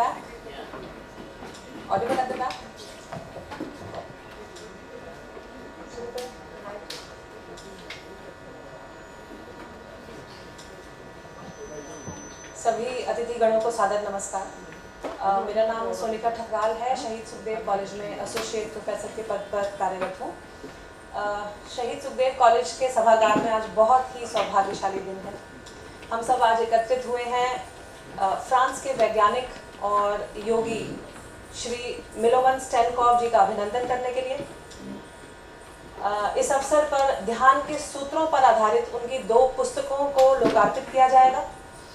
back? Audible at the back? सभी अतिथिगणों को सादर नमस्कार। मेरा नाम सोनिका ठकराल है। शहीद सुखदेव कॉलेज में एसोसिएट प्रोफेसर के पद पर कार्यरत हूँ। शहीद सुखदेव कॉलेज के सभागार में आज बहुत ही सौभाग्यशाली दिन है। हम सब आज एकत्रित हुए हैं फ्रांस के वैज्ञानिक और योगी श्री मिलोवन स्टेनकॉफ जी का अभिनंदन करने के लिए। इस अवसर पर ध्यान के सूत्रों पर आधारित उनकी 2 पुस्तकों को लोकार्पित किया जाएगा।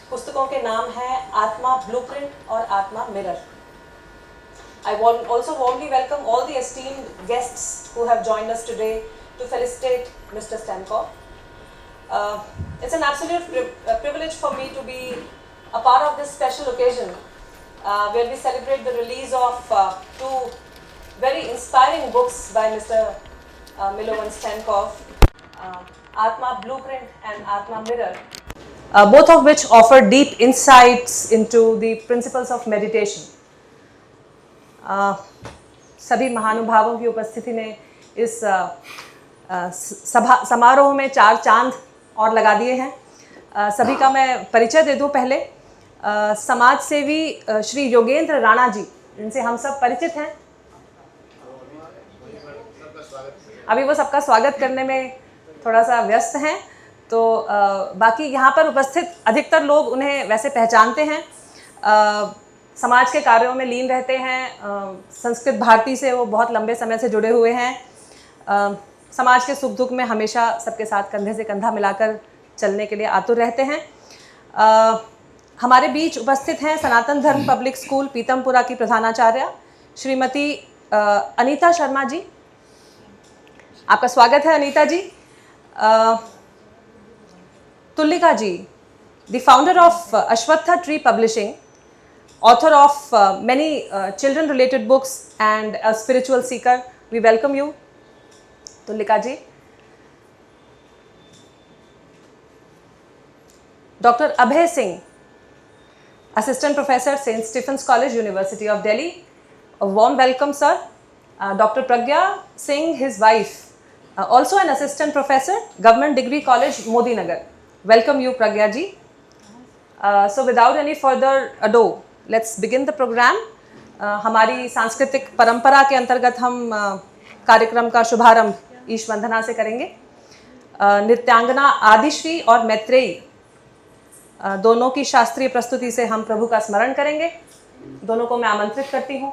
पुस्तकों के नाम हैं आत्मा ब्लूप्रिंट और आत्मा mirror. I also warmly welcome all the esteemed guests who have joined us today to felicitate Mr. Stankov. It's an absolute privilege for me to be a part of this special occasion where we celebrate the release of 2 very inspiring books by Mr. Milovan Stankov, Atma Blueprint and Atma Mirror, both of which offer deep insights into the principles of meditation. सभी महानुभावों की उपस्थिति ने इस समारोह में 4 चांद और लगा दिए हैं। सभी का मैं परिचय दे दूं। पहले समाज सेवी श्री योगेंद्र राणा जी, जिनसे हम सब परिचित हैं। अभी वो सबका स्वागत करने में थोड़ा सा व्यस्त हैं, तो बाकी यहाँ पर उपस्थित अधिकतर लोग उन्हें वैसे पहचानते हैं। समाज के कार्यों में लीन रहते हैं। संस्कृत भारती से वो बहुत लंबे समय से जुड़े हुए हैं। समाज के सुख दुख में हमेशा सबके साथ कंधे से कंधा मिलाकर चलने के लिए आतुर रहते हैं। हमारे बीच उपस्थित हैं सनातन धर्म पब्लिक स्कूल पीतमपुरा की प्रधानाचार्य श्रीमती अनीता शर्मा जी। आपका स्वागत है Anita ji. Tulika ji, the founder of Ashvattha tree publishing, author of many children related books and a spiritual seeker, we welcome you, Tulika ji. Dr. Abhay Singh, assistant professor, St. Stephen's College, University of Delhi, a warm welcome sir. Dr. Pragya Singh, his wife, also an assistant professor, Government Degree College, Modi Nagar, welcome you Pragya ji. So without any further ado, let's begin the programme. हमारी सांस्कृतिक परंपरा के अंतर्गत हम कार्यक्रम का शुभारंभ ईश वंदना से करेंगे। नृत्यांगना आदिश्री और मैत्रेयी दोनों की शास्त्रीय प्रस्तुति से हम प्रभु का स्मरण करेंगे। दोनों को मैं आमंत्रित करती हूँ।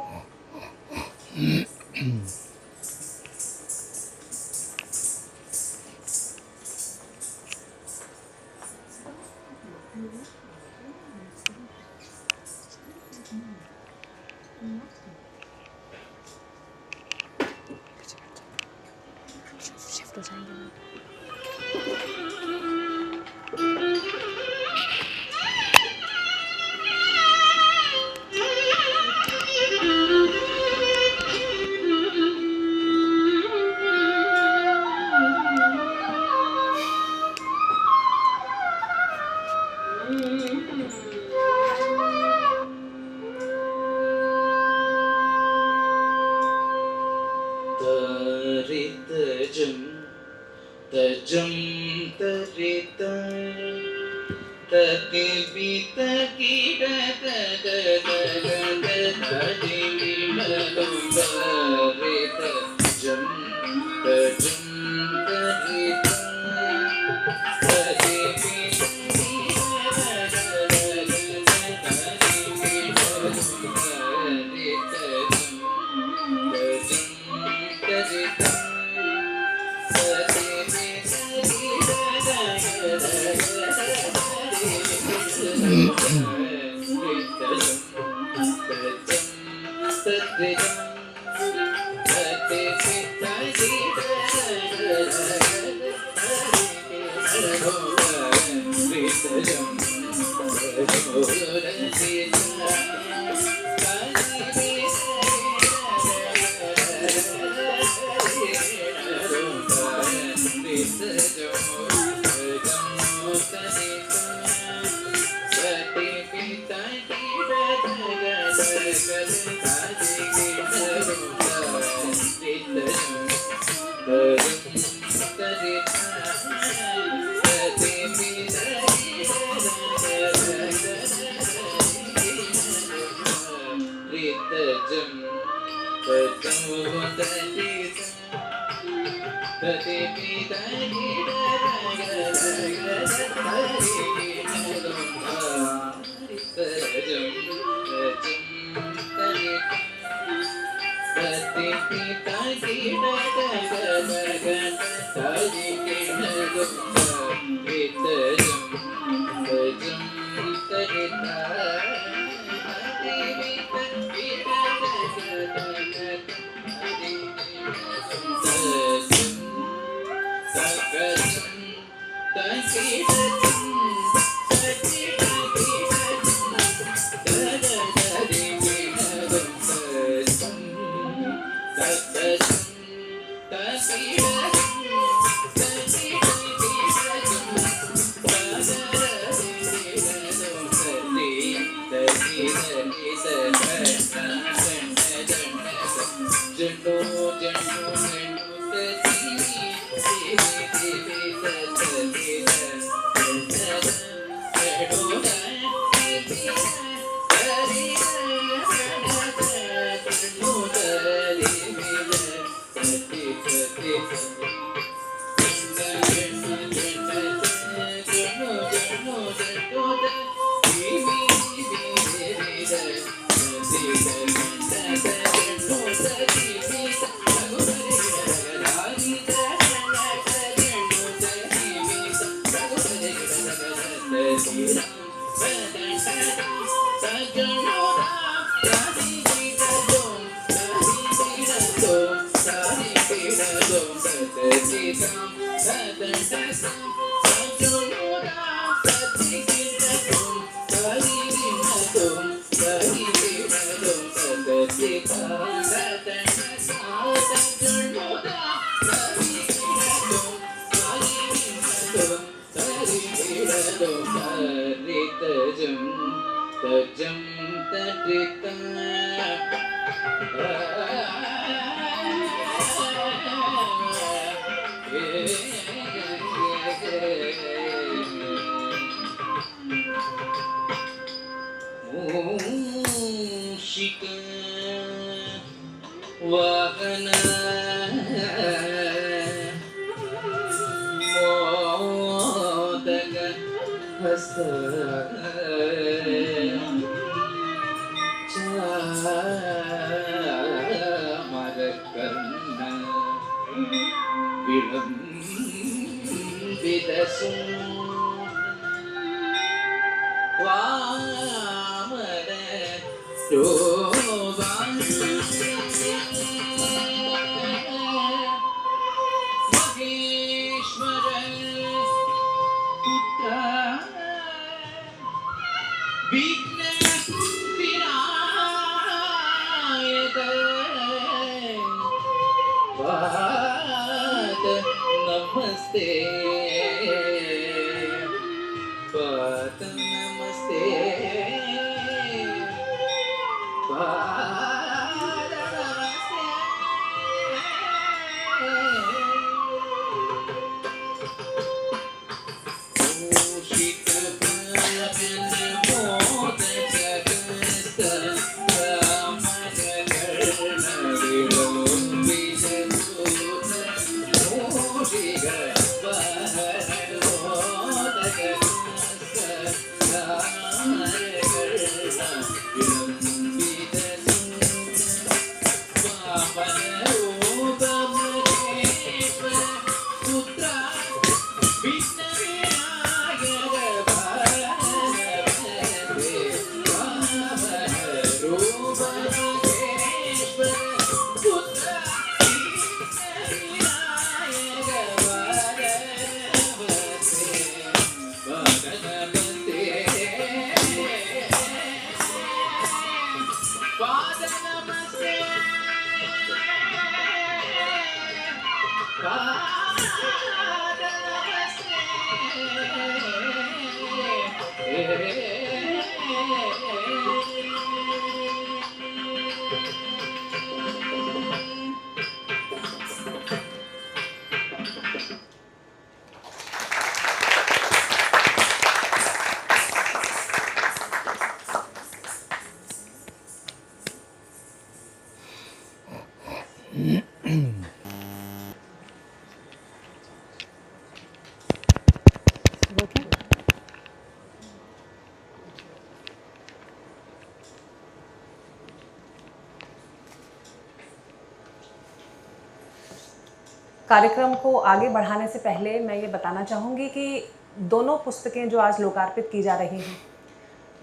कार्यक्रम को आगे बढ़ाने से पहले मैं ये बताना चाहूँगी कि दोनों पुस्तकें जो आज लोकार्पित की जा रही हैं,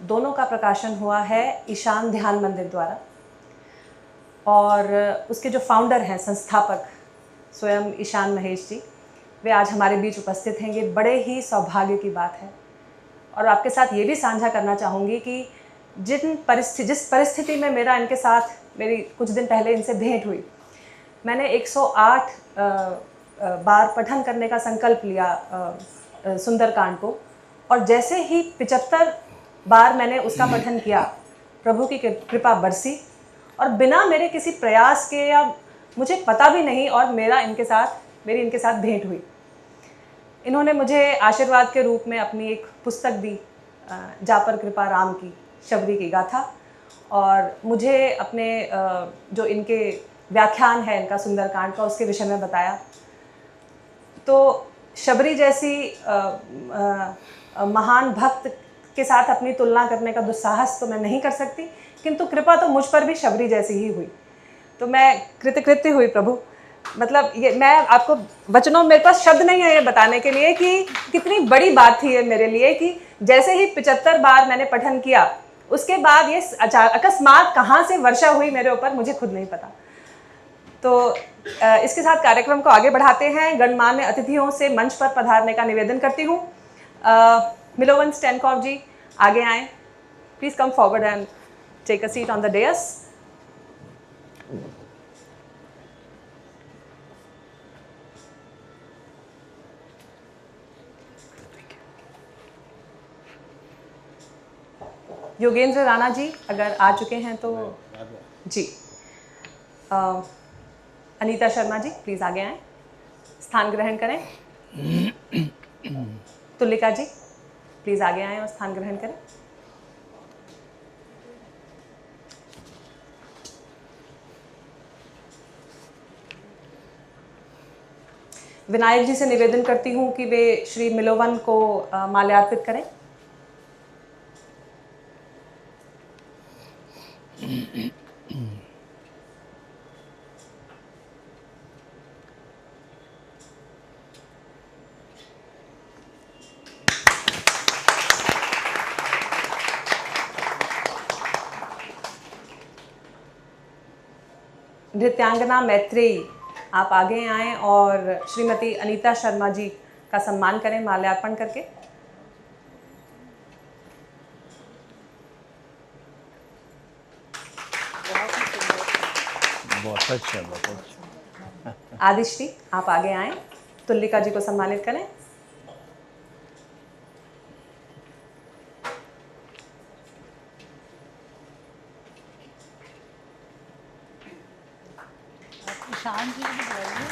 दोनों का प्रकाशन हुआ है ईशान ध्यान मंदिर द्वारा, और उसके जो फाउंडर हैं, संस्थापक स्वयं ईशान महेश जी, वे आज हमारे बीच उपस्थित हैं। ये बड़े ही सौभाग्य की बात है। और आपके साथ ये भी साझा करना चाहूँगी कि जिस परिस्थिति में इनके साथ मेरी कुछ दिन पहले इनसे भेंट हुई, मैंने 108 बार पठन करने का संकल्प लिया सुंदरकांड को, और जैसे ही 75 बार मैंने उसका पठन किया, प्रभु की कृपा बरसी, और बिना मेरे किसी प्रयास के, या मुझे पता भी नहीं, और मेरी इनके साथ भेंट हुई। इन्होंने मुझे आशीर्वाद के रूप में अपनी एक पुस्तक दी, जा पर कृपा राम की, शबरी की गाथा, और मुझे अपने जो इनके व्याख्यान है इनका सुंदरकांड का, उसके विषय में बताया। तो शबरी जैसी महान भक्त के साथ अपनी तुलना करने का दुस्साहस तो मैं नहीं कर सकती, किंतु कृपा तो मुझ पर भी शबरी जैसी ही हुई। तो मैं कृतकृत्य हुई प्रभु। मतलब ये मैं आपको वचनों, मेरे पास शब्द नहीं है ये बताने के लिए कि कितनी बड़ी बात थी ये मेरे लिए, कि जैसे ही 75 बार मैंने पठन किया, उसके बाद ये अकस्मात कहाँ से वर्षा हुई मेरे ऊपर, मुझे खुद नहीं पता। तो इसके साथ कार्यक्रम को आगे बढ़ाते हैं। गणमान्य अतिथियों से मंच पर पधारने का निवेदन करती हूँ। मिलोवन स्टेनकॉफ जी आगे आएँ, please come forward and take a seat on the dais. Yogendra Rana ji अगर आ चुके हैं तो जी। अनीता शर्मा जी प्लीज़ आगे आएँ, स्थान ग्रहण करें। तुलिका जी प्लीज़ आगे आएँ और स्थान ग्रहण करें। विनायक जी से निवेदन करती हूँ कि वे श्री मिलोवन को माल्यार्पित करें। नृत्यांगना मैत्रेयी आप आगे आएँ और श्रीमती अनीता शर्मा जी का सम्मान करें माल्यार्पण करके। बहुत अच्छा, बहुत अच्छा। आदिश्री आप आगे आएँ, तुलिका जी को सम्मानित करें। ईशान जी को बुलाइए।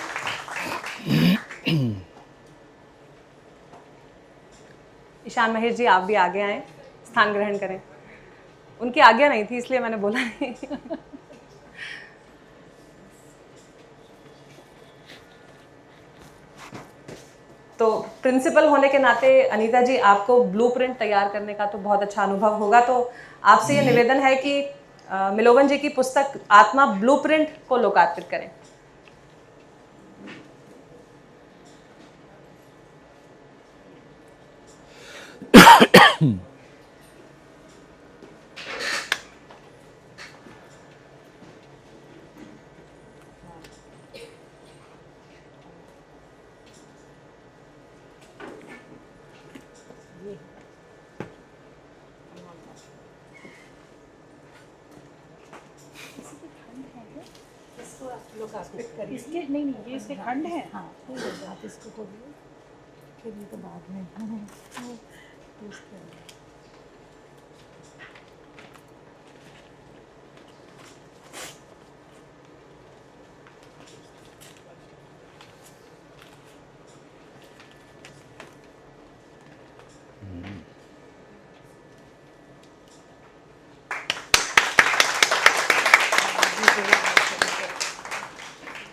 ईशान महेश जी आप भी आगे आएँ, स्थान ग्रहण करें। उनकी आज्ञा नहीं थी इसलिए मैंने बोला नहीं। तो प्रिंसिपल होने के नाते अनीता जी आपको ब्लूप्रिंट तैयार करने का तो बहुत अच्छा अनुभव होगा, तो आपसे ये निवेदन है कि मिलोवन जी की पुस्तक आत्मा ब्लूप्रिंट को लोकार्पित करें। इसके नहीं ये इसके खंड है। हाँ आप इसको खोलिए, फिर ये तो बाद में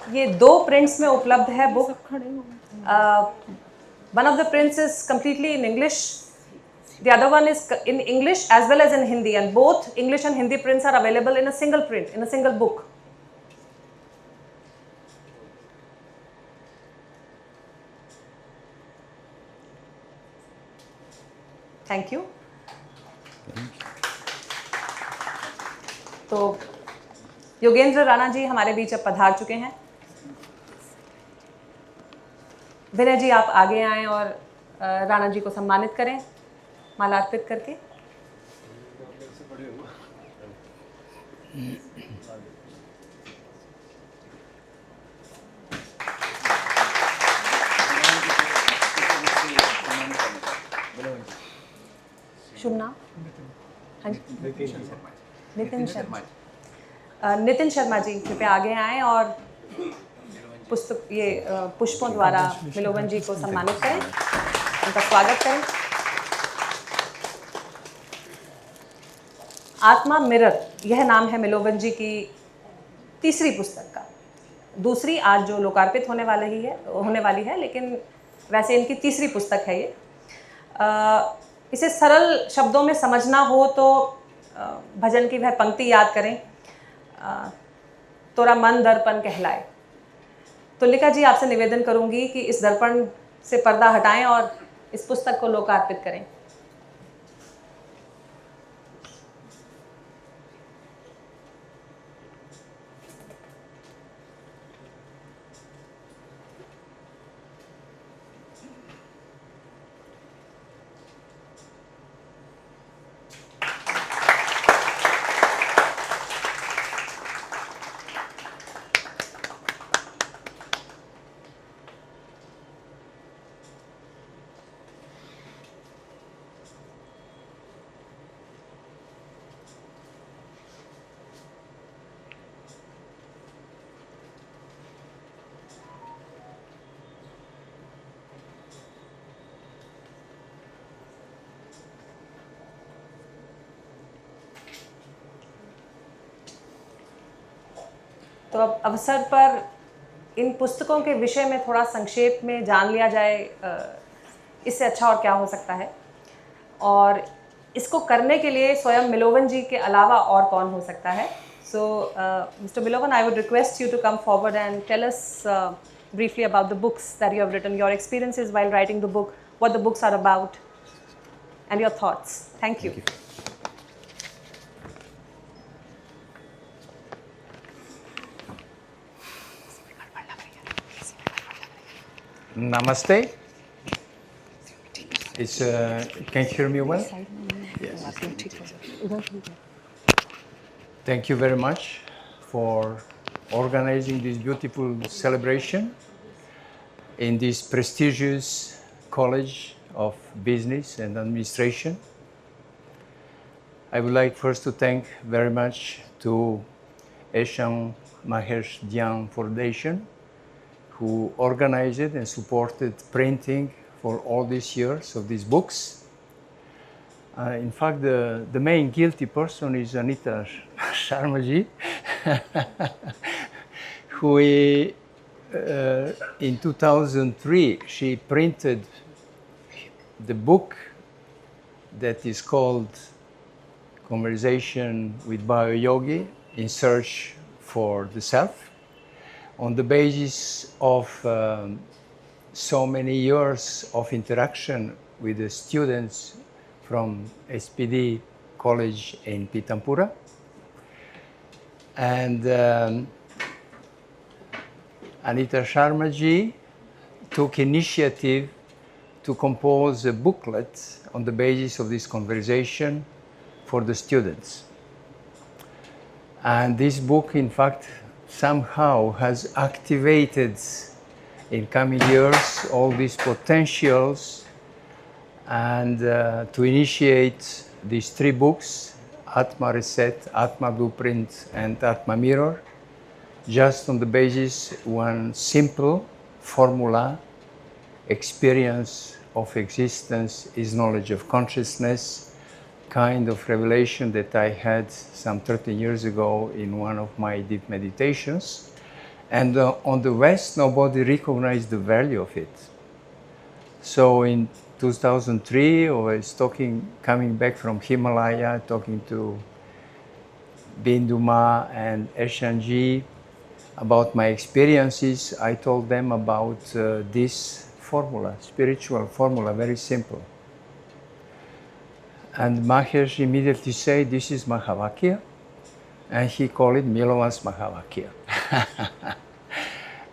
ये 2 प्रिंट्स में उपलब्ध है book. One of the prints is completely in English, the other one is in English as well as in Hindi, and both English and Hindi prints are available in a single print, in a single book. Thank you. तो योगेंद्र राणा जी हमारे बीच अब पधार चुके हैं। विनय जी आप आगे आएं और राणा जी को सम्मानित करें माला अर्पित करके। शुभ नाम? हाँ जी, नितिन शर्मा। नितिन शर्मा जी कृपया आगे आएं और पुष्पों द्वारा मिलोवन जी को सम्मानित करें, उनका स्वागत करें। आत्मा मिरर, यह नाम है मिलोवन जी की तीसरी पुस्तक का। दूसरी आज जो लोकार्पित होने वाली है, लेकिन वैसे इनकी तीसरी पुस्तक है ये। इसे सरल शब्दों में समझना हो तो भजन की वह पंक्ति याद करें, तोरा मन दर्पण कहलाए। तुलिका जी आपसे निवेदन करूंगी कि इस दर्पण से पर्दा हटाएं और इस पुस्तक को लोकार्पित करें। तो अब अवसर पर इन पुस्तकों के विषय में थोड़ा संक्षेप में जान लिया जाए, इससे अच्छा और क्या हो सकता है। और इसको करने के लिए स्वयं मिलोवन जी के अलावा और कौन हो सकता है। So mister Milovan, I would request you to come forward and tell us briefly about the books that you have written, your experiences while writing the book, what the books are about, and your thoughts. Thank you. Namaste. It's can you hear me well? Yes. Thank you very much for organizing this beautiful celebration in this prestigious College of Business and Administration. I would like first to thank very much to Eshan Mahesh Dhyan Foundation, who organized it and supported printing for all these years of these books. In fact, the main guilty person is Anita Sharma ji, who in 2003, she printed the book that is called Conversation with Bhava Yogi in Search for the Self, on the basis of so many years of interaction with the students from SPD College in Pitampura. And Anita Sharma ji took initiative to compose a booklet on the basis of this conversation for the students. And this book, in fact, somehow has activated in coming years all these potentials, and to initiate these three books, Atma Reset, Atma Blueprint, and Atma Mirror, just on the basis one simple formula: experience of existence is knowledge of consciousness, kind of revelation that I had some 13 years ago in one of my deep meditations. And on the West, nobody recognized the value of it. So in 2003, I was coming back from Himalaya, talking to Bindu Ma and Eshanji about my experiences. I told them about this formula, spiritual formula, very simple. And Mahesh immediately said, this is Mahavakya, and he called it Milovan's Mahavakya.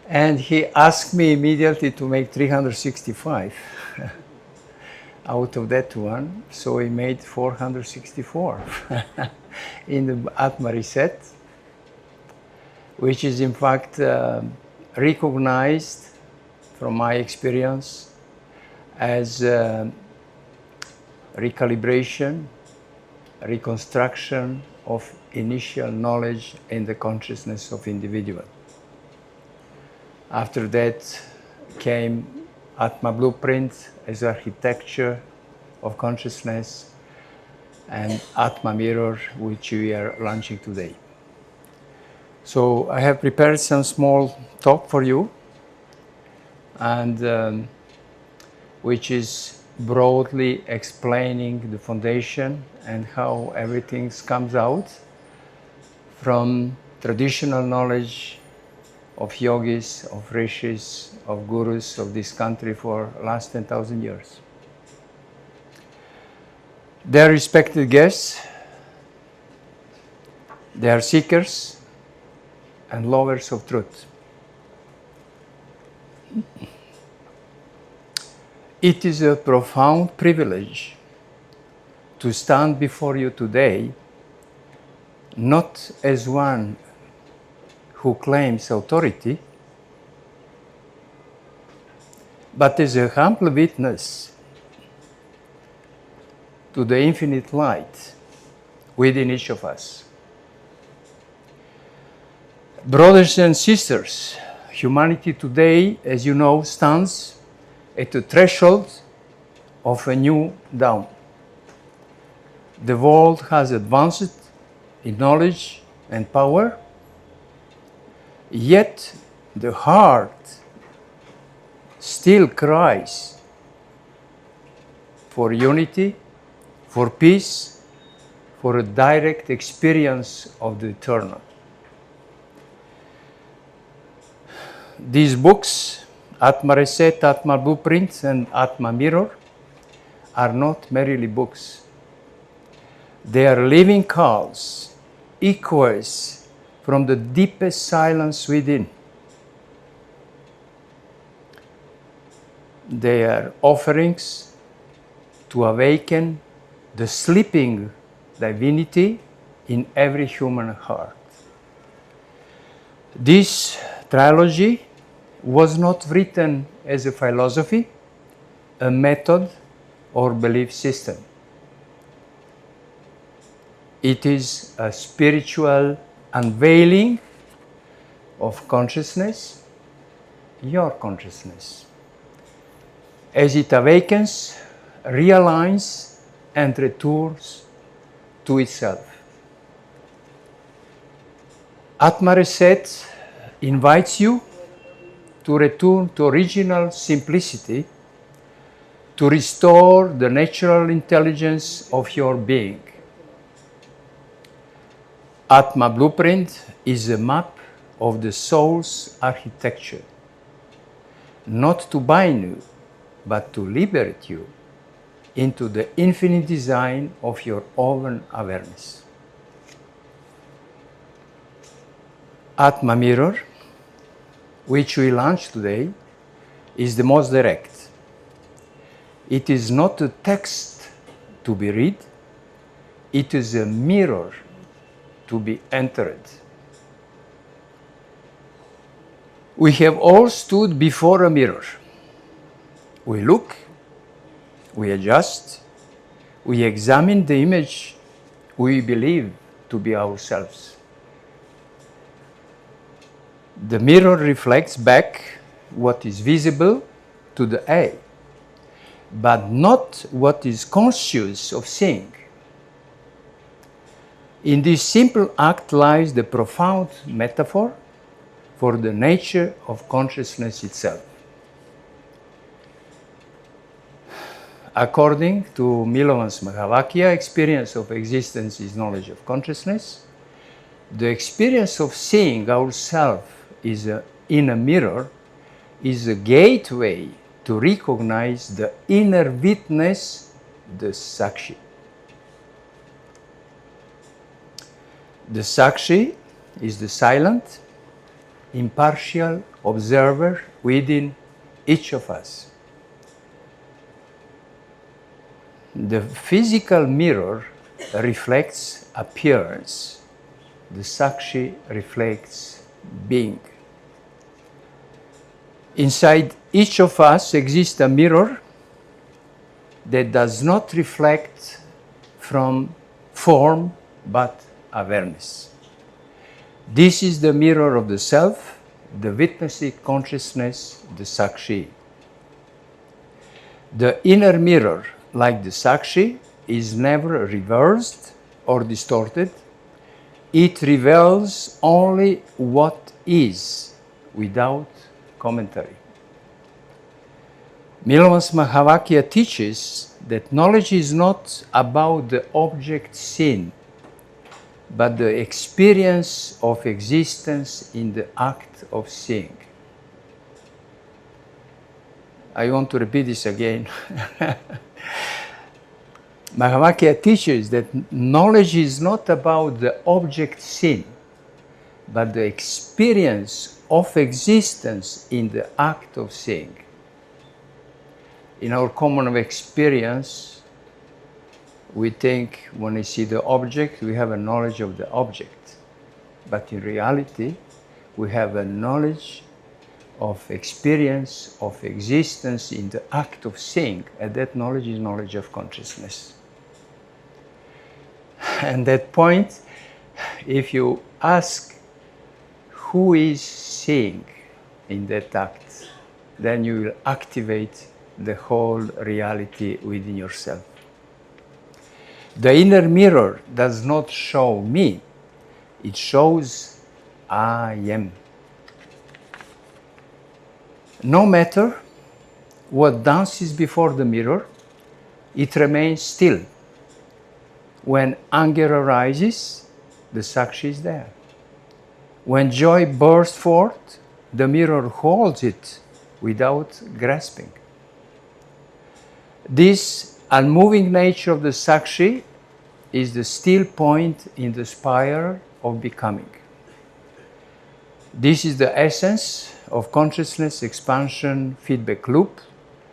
And he asked me immediately to make 365 out of that one, so he made 464 in the Atma Reset, which is in fact recognized from my experience as recalibration, reconstruction of initial knowledge in the consciousness of individual. After that came Atma Blueprint as architecture of consciousness, and Atma Mirror, which we are launching today. So I have prepared some small talk for you, and which is broadly explaining the foundation and how everything comes out from traditional knowledge of yogis, of rishis, of gurus of this country for the last 10,000 years. They are respected guests, they are seekers and lovers of truth. It is a profound privilege to stand before you today, not as one who claims authority, but as a humble witness to the infinite light within each of us. Brothers and sisters, humanity today, as you know, stands at the threshold of a new dawn. The world has advanced in knowledge and power, yet the heart still cries for unity, for peace, for a direct experience of the eternal. These books, Atma Reset, Atma Blueprint, and Atma Mirror, are not merely books. They are living calls, echoes from the deepest silence within. They are offerings to awaken the sleeping divinity in every human heart. This trilogy was not written as a philosophy, a method, or belief system. It is a spiritual unveiling of consciousness, your consciousness, as it awakens, realigns, and returns to itself. Atma Reset invites you to return to original simplicity, to restore the natural intelligence of your being. Atma Blueprint is a map of the soul's architecture, not to bind you, but to liberate you into the infinite design of your own awareness. Atma Mirror, which we launch today, is the most direct. It is not a text to be read, it is a mirror to be entered. We have all stood before a mirror. We look, we adjust, we examine the image we believe to be ourselves. The mirror reflects back what is visible to the eye, but not what is conscious of seeing. In this simple act lies the profound metaphor for the nature of consciousness itself. According to Milovan's Mahavakya, experience of existence is knowledge of consciousness. The experience of seeing ourselves in a mirror is a gateway to recognize the inner witness, the Sakshi. The Sakshi is the silent, impartial observer within each of us. The physical mirror reflects appearance. The Sakshi reflects being. Inside each of us exists a mirror that does not reflect from form but awareness. This is the mirror of the self, the witnessing consciousness, the Sakshi. The inner mirror, like the Sakshi, is never reversed or distorted. It reveals only what is, without commentary. Milovan Mahavakya teaches that knowledge is not about the object seen, but the experience of existence in the act of seeing. I want to repeat this again. Mahavakya teaches that knowledge is not about the object seen, but the experience of existence in the act of seeing. In our common experience, we think when we see the object, we have a knowledge of the object. But in reality, we have a knowledge of experience of existence in the act of seeing, and that knowledge is knowledge of consciousness. And that point, if you ask who is seeing in that act, then you will activate the whole reality within yourself. The inner mirror does not show me, it shows I am. No matter what dances before the mirror, it remains still. When anger arises, the Sakshi is there. When joy bursts forth, the mirror holds it without grasping. This unmoving nature of the Sakshi is the still point in the spiral of becoming. This is the essence of consciousness expansion feedback loop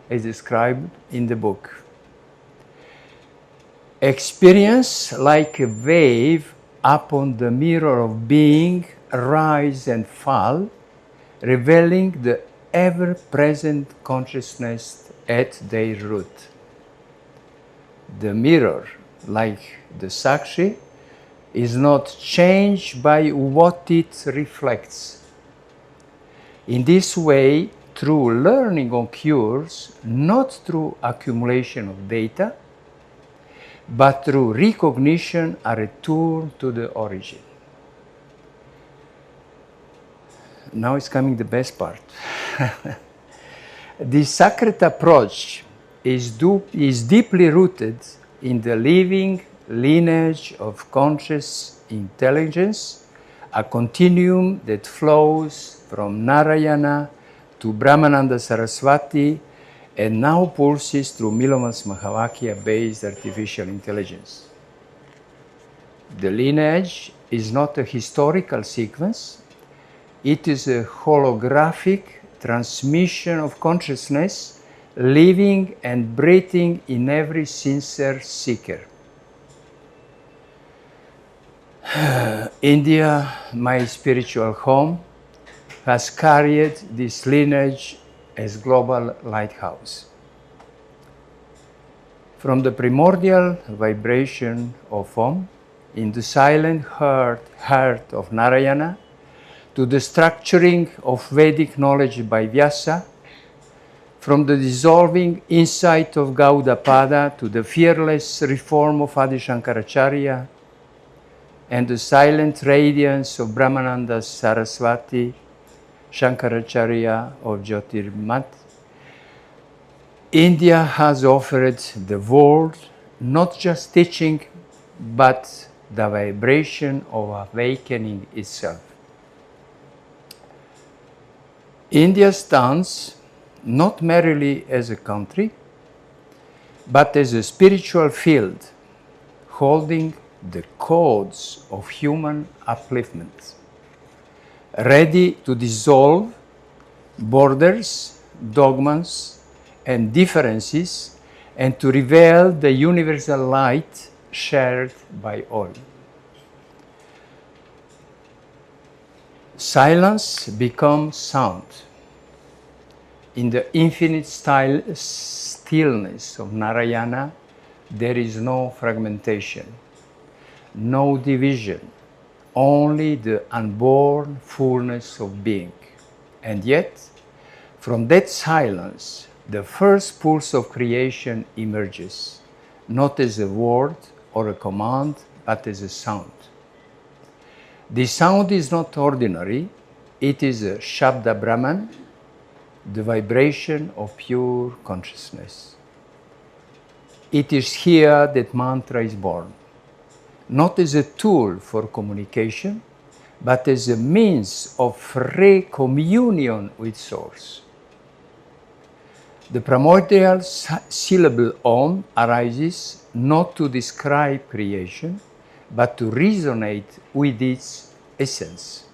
as described in the book. Experience like a wave upon the mirror of being rise and fall, revealing the ever-present consciousness at their root. The mirror, like the Sakshi, is not changed by what it reflects. In this way, true learning occurs not through accumulation of data, but through recognition, a return to the origin. Now is coming the best part. The sacred approach is deeply rooted in the living lineage of conscious intelligence, a continuum that flows from Narayana to Brahmananda Saraswati and now pulses through Milovan Mahavakya-based artificial intelligence. The lineage is not a historical sequence, it is a holographic transmission of consciousness living and breathing in every sincere seeker. India, my spiritual home, has carried this lineage as global lighthouse. From the primordial vibration of Om in the silent heart of Narayana to the structuring of Vedic knowledge by Vyasa, from the dissolving insight of Gaudapada to the fearless reform of Adi Shankaracharya and the silent radiance of Brahmananda Saraswati, Shankaracharya of Jyotirmat, India has offered the world not just teaching, but the vibration of awakening itself. India stands not merely as a country, but as a spiritual field, holding the codes of human upliftment, ready to dissolve borders, dogmas, and differences, and to reveal the universal light shared by all. Silence becomes sound. In the infinite stillness of Narayana, there is no fragmentation, no division, only the unborn fullness of being. And yet, from that silence, the first pulse of creation emerges, not as a word or a command, but as a sound. This sound is not ordinary, it is a Shabda Brahman, the vibration of pure consciousness. It is here that mantra is born, not as a tool for communication, but as a means of free communion with Source. The primordial syllable Om arises not to describe creation, but to resonate with its essence.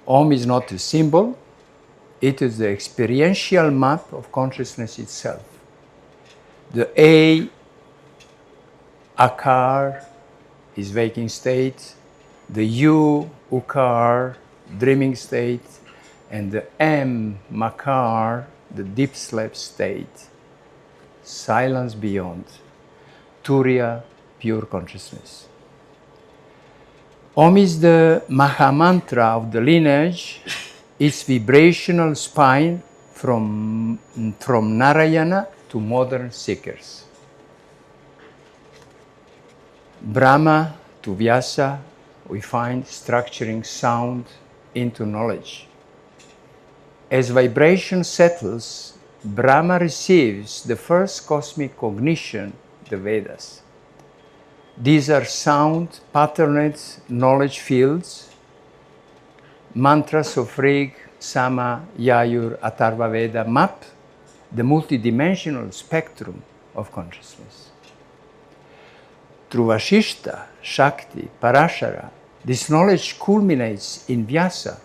Om is not a symbol, it is the experiential map of consciousness itself. The A, Akar, is waking state, the U, Ukar, dreaming state, and the M, Makar, the deep sleep state, silence beyond, Turiya, pure consciousness. Om is the Mahamantra of the lineage, its vibrational spine from Narayana to modern seekers. Brahma to Vyasa, we find structuring sound into knowledge. As vibration settles, Brahma receives the first cosmic cognition, the Vedas. These are sound, patterned knowledge fields, mantras of Rig, Sama, Yajur, Atharva Veda map the multidimensional spectrum of consciousness. Through Vashishta, Shakti, Parashara, this knowledge culminates in Vyasa,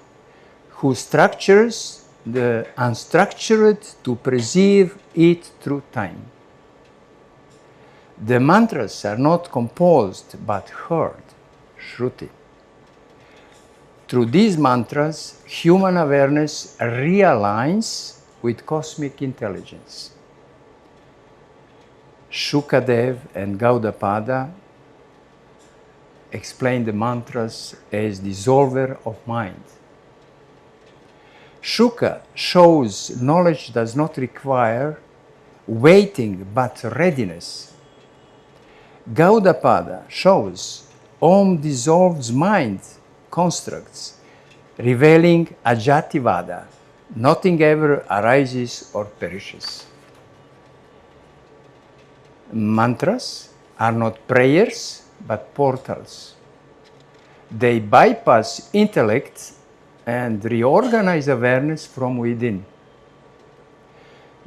who structures the unstructured to preserve it through time. The mantras are not composed but heard, Shruti. Through these mantras, human awareness realigns with cosmic intelligence. Shukadev and Gaudapada explain the mantras as dissolver of mind. Shuka shows knowledge does not require waiting but readiness. Gaudapada shows Om dissolves mind constructs, revealing Ajativada, nothing ever arises or perishes. Mantras are not prayers but portals. They bypass intellect and reorganize awareness from within.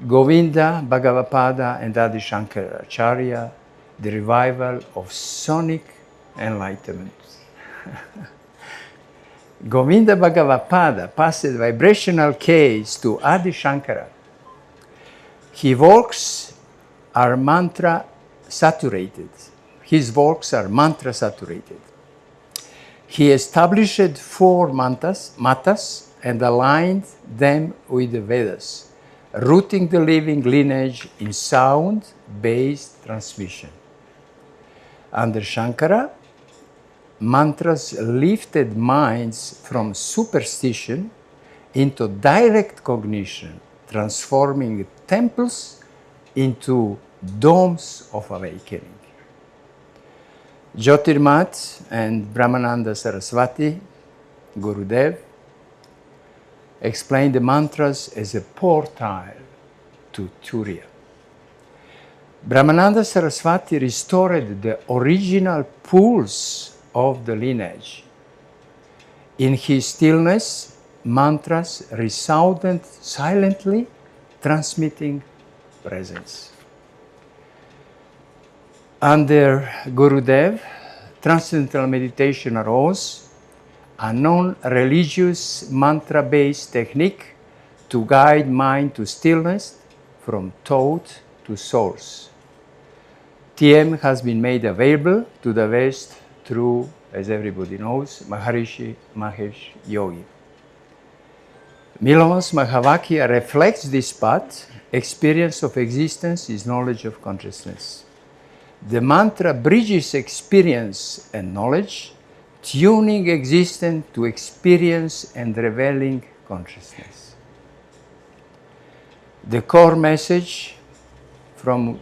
Govinda, Bhagavapada, and Adi Shankaracharya, the revival of sonic enlightenment. Govinda Bhagavapada passed the vibrational case to Adi Shankara. His works are mantra saturated. He established 4 matas and aligned them with the Vedas, rooting the living lineage in sound-based transmission. Under Shankara, mantras lifted minds from superstition into direct cognition, transforming temples into domes of awakening. Jyotirmat and Brahmananda Saraswati, Gurudev, explained the mantras as a portal to Turiya. Brahmananda Saraswati restored the original pulse of the lineage. In his stillness, mantras resounded silently, transmitting presence. Under Gurudev, transcendental meditation arose, a non-religious mantra-based technique to guide mind to stillness from thought to source. TM has been made available to the West through, as everybody knows, Maharishi Mahesh Yogi. Milo's Mahavakya reflects this path. Experience of existence is knowledge of consciousness. The mantra bridges experience and knowledge, tuning existence to experience and revealing consciousness. The core message from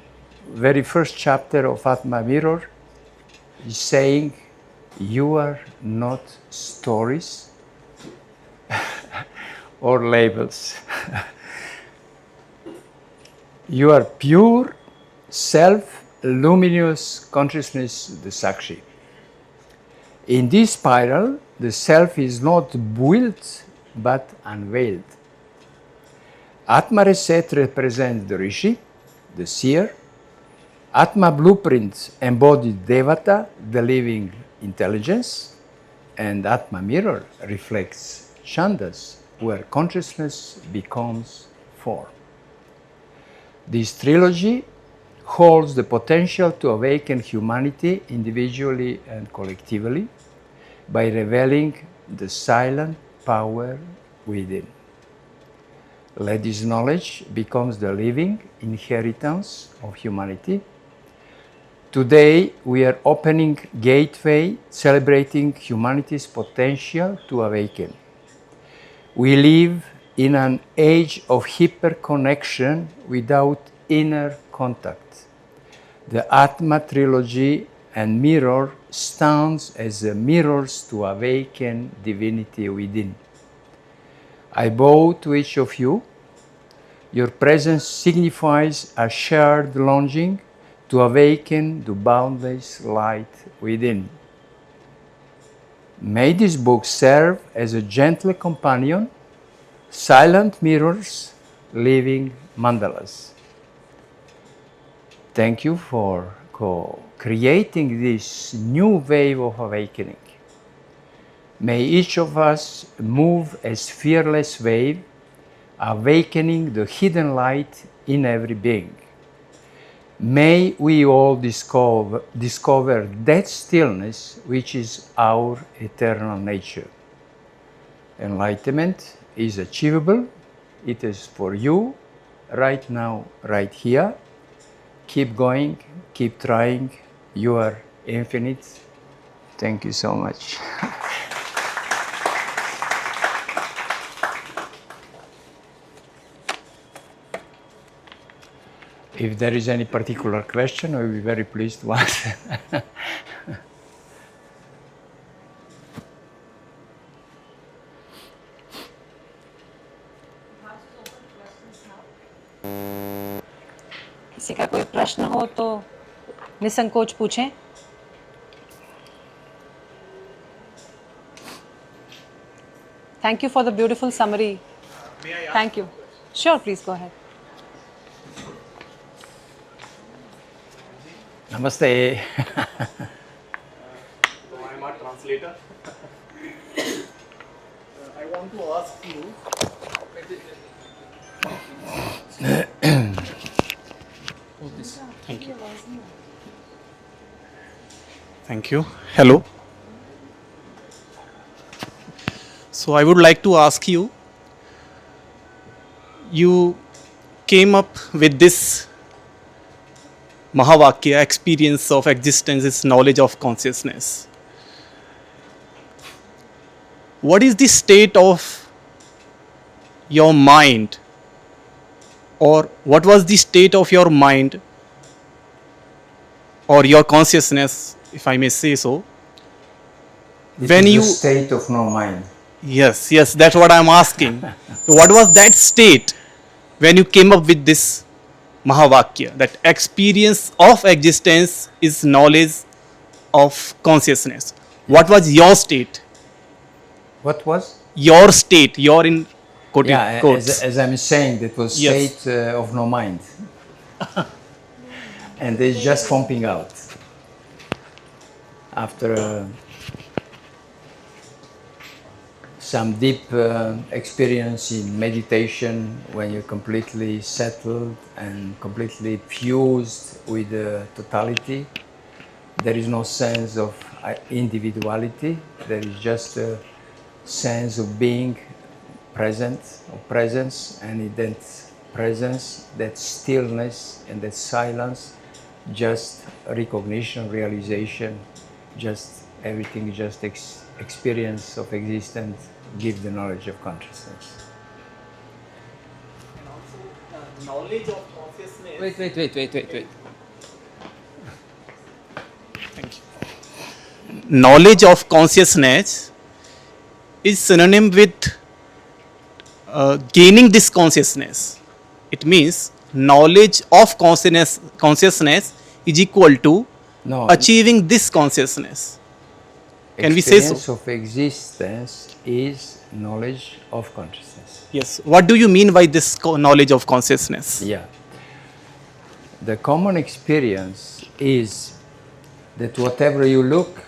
very first chapter of Atma Mirror is saying, you are not stories or labels. You are pure self-luminous consciousness, the Sakshi. In this spiral, the self is not built but unveiled. Atma Reset represents the Rishi, the seer. Atma Blueprint embodies Devata, the living intelligence. And Atma Mirror reflects Chandas, where consciousness becomes form. This trilogy holds the potential to awaken humanity individually and collectively by revealing the silent power within. Let this knowledge becomes the living inheritance of humanity. Today we are opening gateway, celebrating humanity's potential to awaken. We live in an age of hyper-connection without inner contact. The Atma trilogy and mirror stands as mirrors to awaken divinity within. I bow to each of you. Your presence signifies a shared longing to awaken the boundless light within. May this book serve as a gentle companion, silent mirrors, living mandalas. Thank you for creating this new wave of awakening. May each of us move as fearless wave, awakening the hidden light in every being. May we all discover that stillness which is our eternal nature. Enlightenment is achievable. It is for you right now, right here. Keep going, keep trying. You are infinite. Thank you so much. If there is any particular question, I will be very pleased to answer. किसी का कोई प्रश्न हो तो निसंकोच पूछें. Thank you for the beautiful summary. Thank you. Sure, please go ahead. Namaste. I'm a translator. I want to ask you. Thank you. Thank you. Hello. So I would like to ask you. You came up with this Mahavakya, experience of existence is knowledge of consciousness. What is the state of your mind, or what was the state of your mind or your consciousness, if I may say so, when you... The state of no mind. Yes, that's what I'm asking. What was that state when you came up with this Mahavakya, that experience of existence is knowledge of consciousness? What was your state? What was? Your state, your in quoted Yeah, quotes. as I'm saying, that was Yes. state of no mind. And it's just pumping out. after some deep experience in meditation, when you're completely settled and completely fused with the totality, there is no sense of individuality. There is just a sense of being present, of presence, and in that presence, that stillness and that silence, just recognition, realization, just everything, just experience of existence, give the knowledge of consciousness. And also knowledge of consciousness. Wait. Thank you. Knowledge of consciousness is synonym with gaining this consciousness. It means knowledge of consciousness is equal to No, achieving this consciousness. Can we say so? experience of existence is knowledge of consciousness. Yes. What do you mean by this knowledge of consciousness? Yeah. The common experience is that whatever you look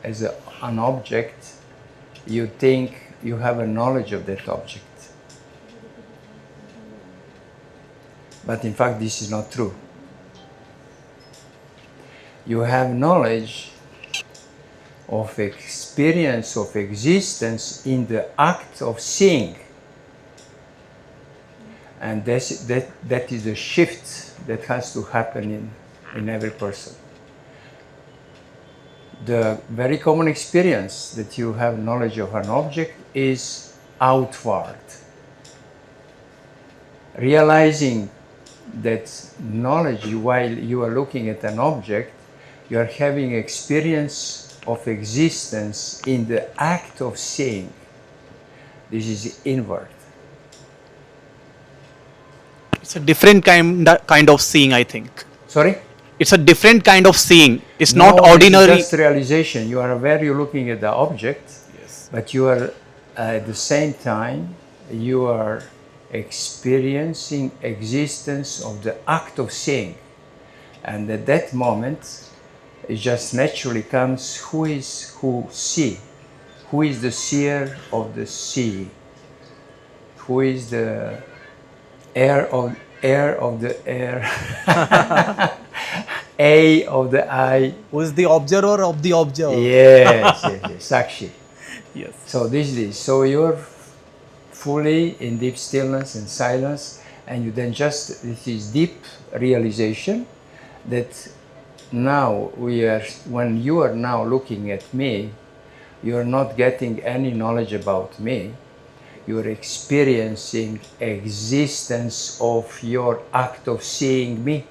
as an object, you think you have a knowledge of that object. But in fact, this is not true. You have knowledge of experience of existence in the act of seeing. And that is a shift that has to happen in every person. The very common experience that you have knowledge of an object is outward. Realizing that knowledge while you are looking at an object, you are having experience of existence in the act of seeing. This is inward. It's a different kind of seeing, I think. Sorry? It's a different kind of seeing. It's No, not ordinary. It's just realization. You are aware you're looking at the object, Yes. but you are at the same time you are experiencing existence of the act of seeing. And at that moment, it just naturally comes who see, who is the seer of the sea, who is the air of the air, A of the eye. Who is the observer of the observer? Yes, Sakshi. Yes. So this is, so you're fully in deep stillness and silence, and you then just, this is deep realization that now when you are now looking at me, you are not getting any knowledge about me. You are experiencing existence of your act of seeing me,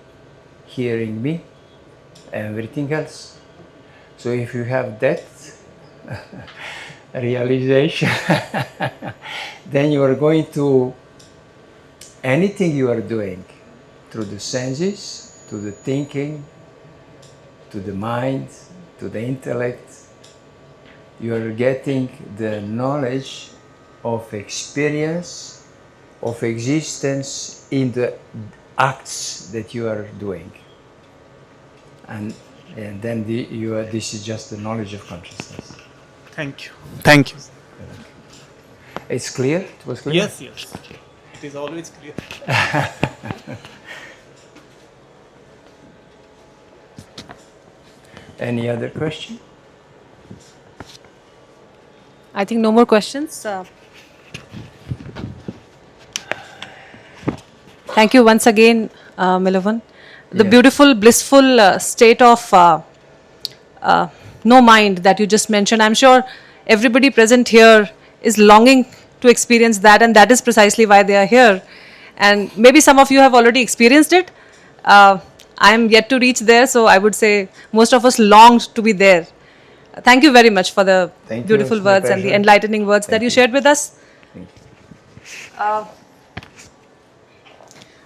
hearing me, everything else. So if you have that realization, then you are going to, anything you are doing through the senses, to the thinking, to the mind, to the intellect, you are getting the knowledge of experience, of existence in the acts that you are doing. And then this is just the knowledge of consciousness. Thank you. Thank you. It's clear? It was clear? Yes, yes. It is always clear. Any other question? I think no more questions. Thank you once again, Milovan. The Yeah. beautiful, blissful state of no mind that you just mentioned. I'm sure everybody present here is longing to experience that, and that is precisely why they are here. And maybe some of you have already experienced it. I am yet to reach there, so I would say most of us longed to be there. Thank you very much for the Thank you. beautiful It's my words and the pleasure. enlightening words that Thank you you. shared with us.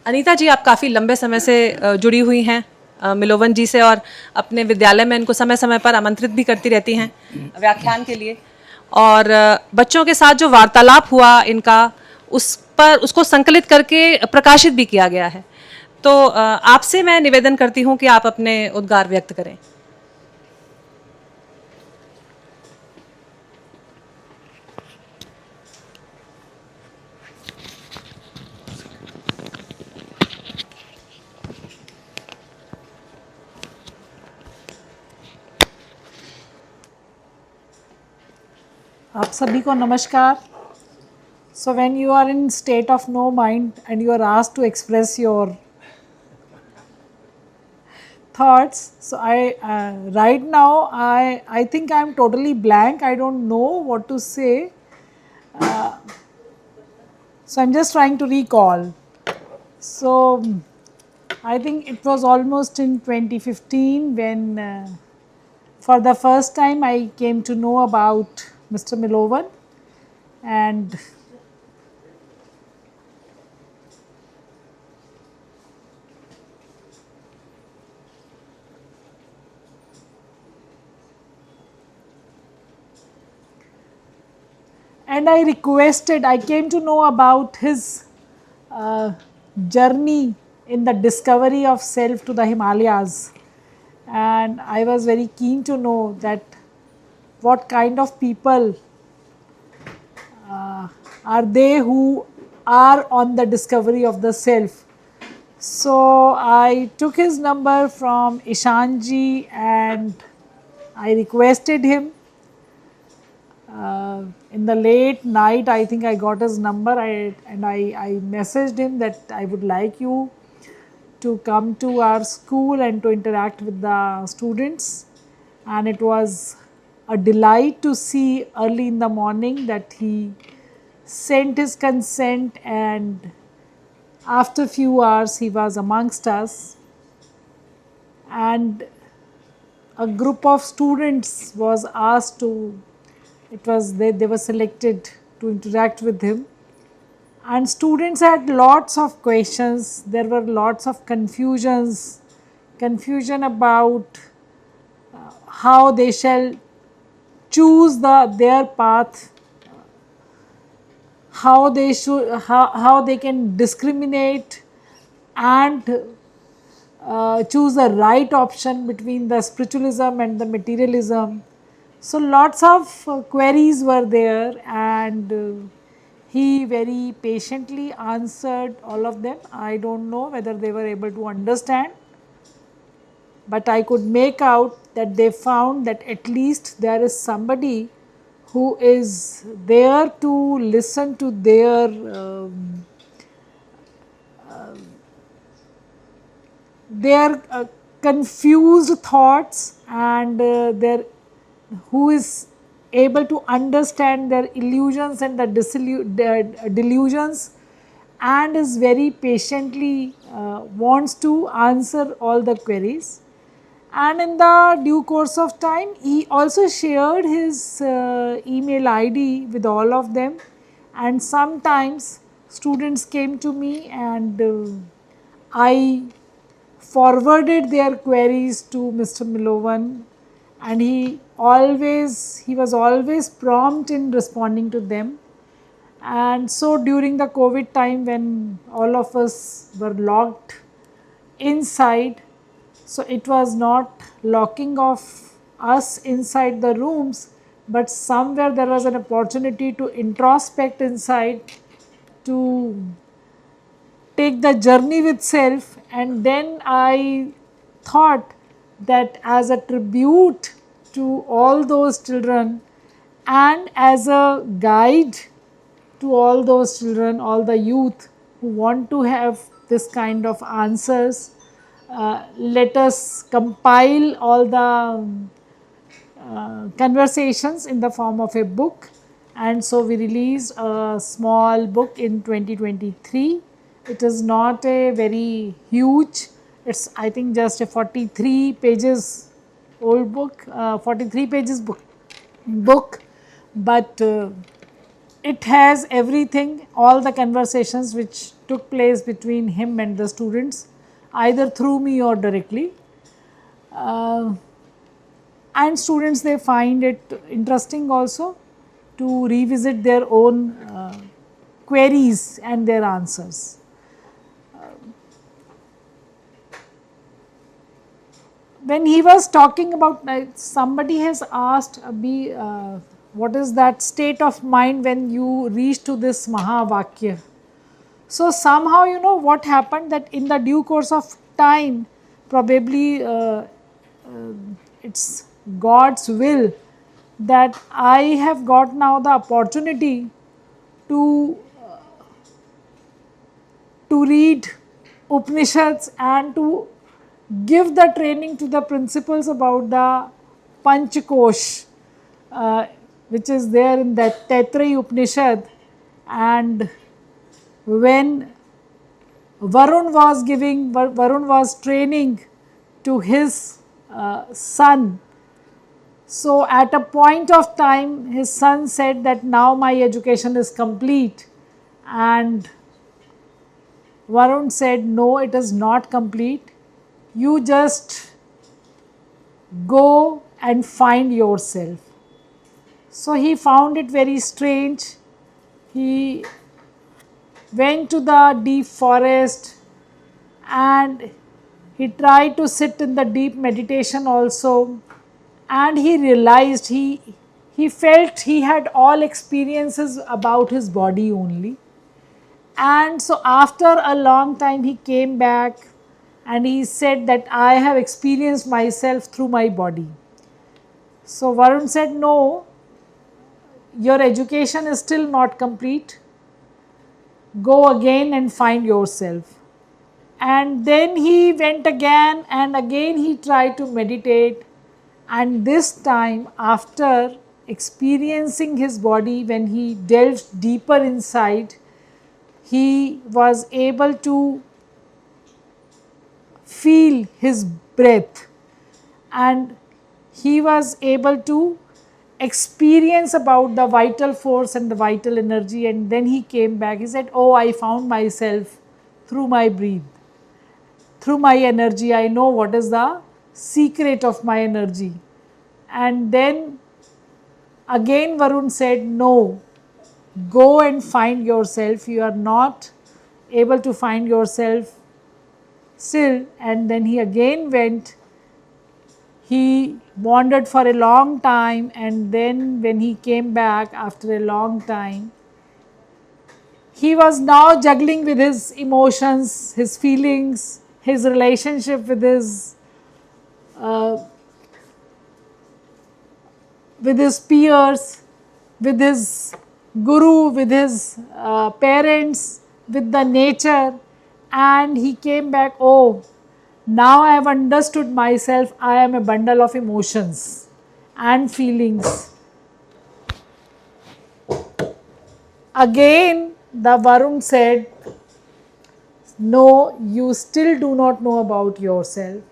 Anita जी, आप काफ़ी लंबे समय से जुड़ी हुई हैं मिलोवन जी से, और अपने विद्यालय में इनको समय समय पर आमंत्रित भी करती रहती हैं व्याख्यान के लिए, और बच्चों के साथ जो वार्तालाप हुआ इनका, उसको संकलित करके प्रकाशित भी किया गया है। तो आपसे मैं निवेदन करती हूँ कि आप अपने उद्गार व्यक्त करें। सभी को नमस्कार. So when you are in state of no mind and you are asked to express your thoughts, so I right now I think I am totally blank. I don't know what to say. So I'm just trying to recall. So I think it was almost in 2015 when for the first time I came to know about Mr. Milovan, and I came to know about his journey in the discovery of self to the Himalayas, and I was very keen to know that what kind of people are they who are on the discovery of the self. So I took his number from Ishanji and I requested him. In the late night, I think I got his number and I messaged him that I would like you to come to our school and to interact with the students. And it was a delight to see early in the morning that he sent his consent, and after few hours he was amongst us, and a group of students was asked to, they were selected to interact with him, and students had lots of questions. There were lots of confusion about how they shall choose their path, how they can discriminate and choose the right option between the spiritualism and the materialism. So lots of queries were there, and he very patiently answered all of them. I don't know whether they were able to understand, but I could make out that they found that at least there is somebody who is there to listen to their confused thoughts, and who is able to understand their illusions and their delusions, and is very patiently wants to answer all the queries. And in the due course of time, he also shared his email ID with all of them, and sometimes students came to me and I forwarded their queries to Mr. Milovan, and he was always prompt in responding to them. And so during the COVID time, when all of us were locked inside, so it was not locking of us inside the rooms, but somewhere there was an opportunity to introspect inside, to take the journey with self. And then I thought that as a tribute to all those children and as a guide to all those children, all the youth who want to have this kind of answers, let us compile all the conversations in the form of a book. And so we released a small book in 2023. It is not a very huge, it's I think just a 43 pages old book, 43 pages book, but it has everything, all the conversations which took place between him and the students, either through me or directly. And students, they find it interesting also to revisit their own queries and their answers. When he was talking about, somebody has asked what is that state of mind when you reach to this Mahavakya. So somehow, what happened, that in the due course of time, probably it's God's will that I have got now the opportunity to read Upanishads and to give the training to the principals about the Panchakosh, which is there in that Taittiriya Upanishad. And when Varun was training to his son, so at a point of time his son said that now my education is complete, and Varun said, no, it is not complete. You just go and find yourself. So he found it very strange. He went to the deep forest and he tried to sit in the deep meditation also, and he realized he felt he had all experiences about his body only. And so after a long time he came back and he said that I have experienced myself through my body. So Varun said, no, your education is still not complete. Go again and find yourself. And then he went again and again he tried to meditate, and this time after experiencing his body, when he delved deeper inside, he was able to feel his breath and he was able to experience about the vital force and the vital energy. And then he came back, he said, oh, I found myself through my breath, through my energy. I know what is the secret of my energy. And then again Varun said, no, go and find yourself. You are not able to find yourself still. And then he again went. He wandered for a long time, and then when he came back after a long time, he was now juggling with his emotions, his feelings, his relationship with his peers, with his guru, with his parents, with the nature. And he came back, oh, now I have understood myself. I am a bundle of emotions and feelings. Again the Varun said, no, you still do not know about yourself.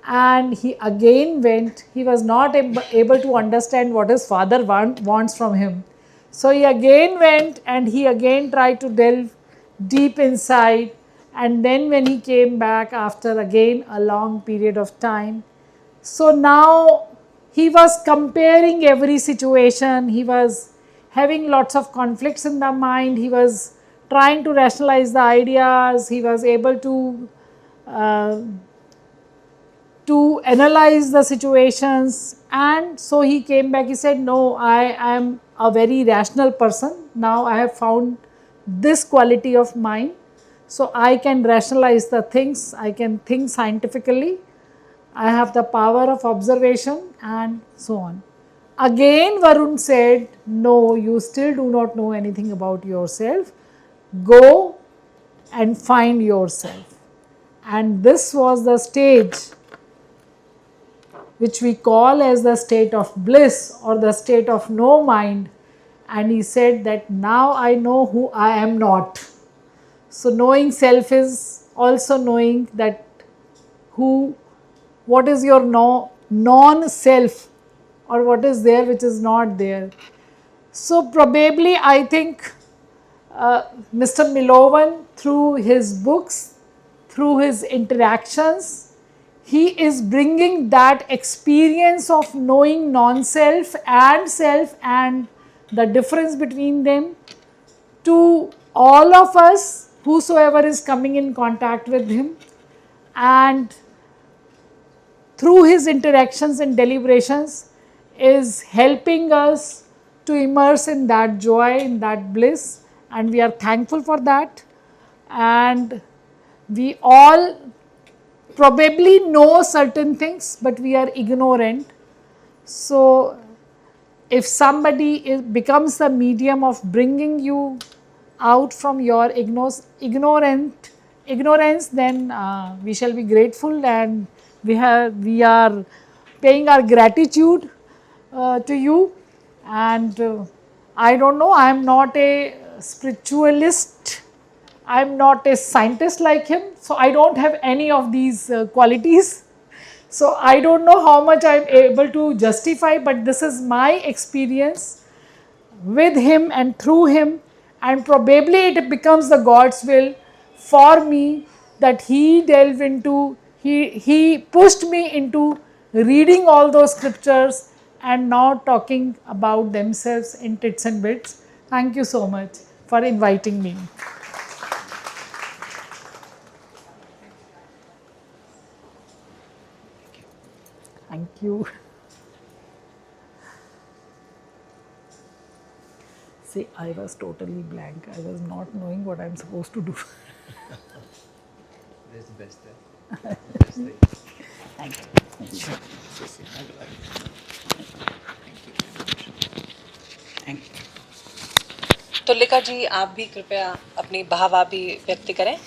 And he again went. He was not able to understand what his father wants from him. So he again went and he again tried to delve deep inside. And then when he came back after again a long period of time, so now he was comparing every situation. He was having lots of conflicts in the mind. He was trying to rationalize the ideas. He was able to analyze the situations. And so he came back, he said, no, I am a very rational person. Now I have found this quality of mine. So I can rationalize the things, I can think scientifically, I have the power of observation and so on. Again Varun said, no, you still do not know anything about yourself. Go and find yourself. And this was the stage which we call as the state of bliss or the state of no mind. And he said that now I know who I am not. So knowing self is also knowing that what is your non-self, or what is there which is not there. So probably I think Mr. Milovan, through his books, through his interactions, he is bringing that experience of knowing non-self and self and the difference between them to all of us, whosoever is coming in contact with him. And through his interactions and deliberations is helping us to immerse in that joy, in that bliss, and we are thankful for that. And we all probably know certain things, but we are ignorant. So if somebody becomes the medium of bringing you out from your ignorance, then we shall be grateful, and we are paying our gratitude to you. And I don't know, I am not a spiritualist, I am not a scientist like him, so I don't have any of these qualities. So I don't know how much I am able to justify, but this is my experience with him and through him, and probably it becomes the God's will for me that he delved into, he pushed me into reading all those scriptures and not talking about themselves in tits and bits. Thank you so much for inviting me. Thank you. See, I was totally blank. I was not knowing what I'm supposed to do. That's the best. Thank you. Thank you. Tulika जी, आप भी कृपया अपनी भावाभी व्यक्त करें.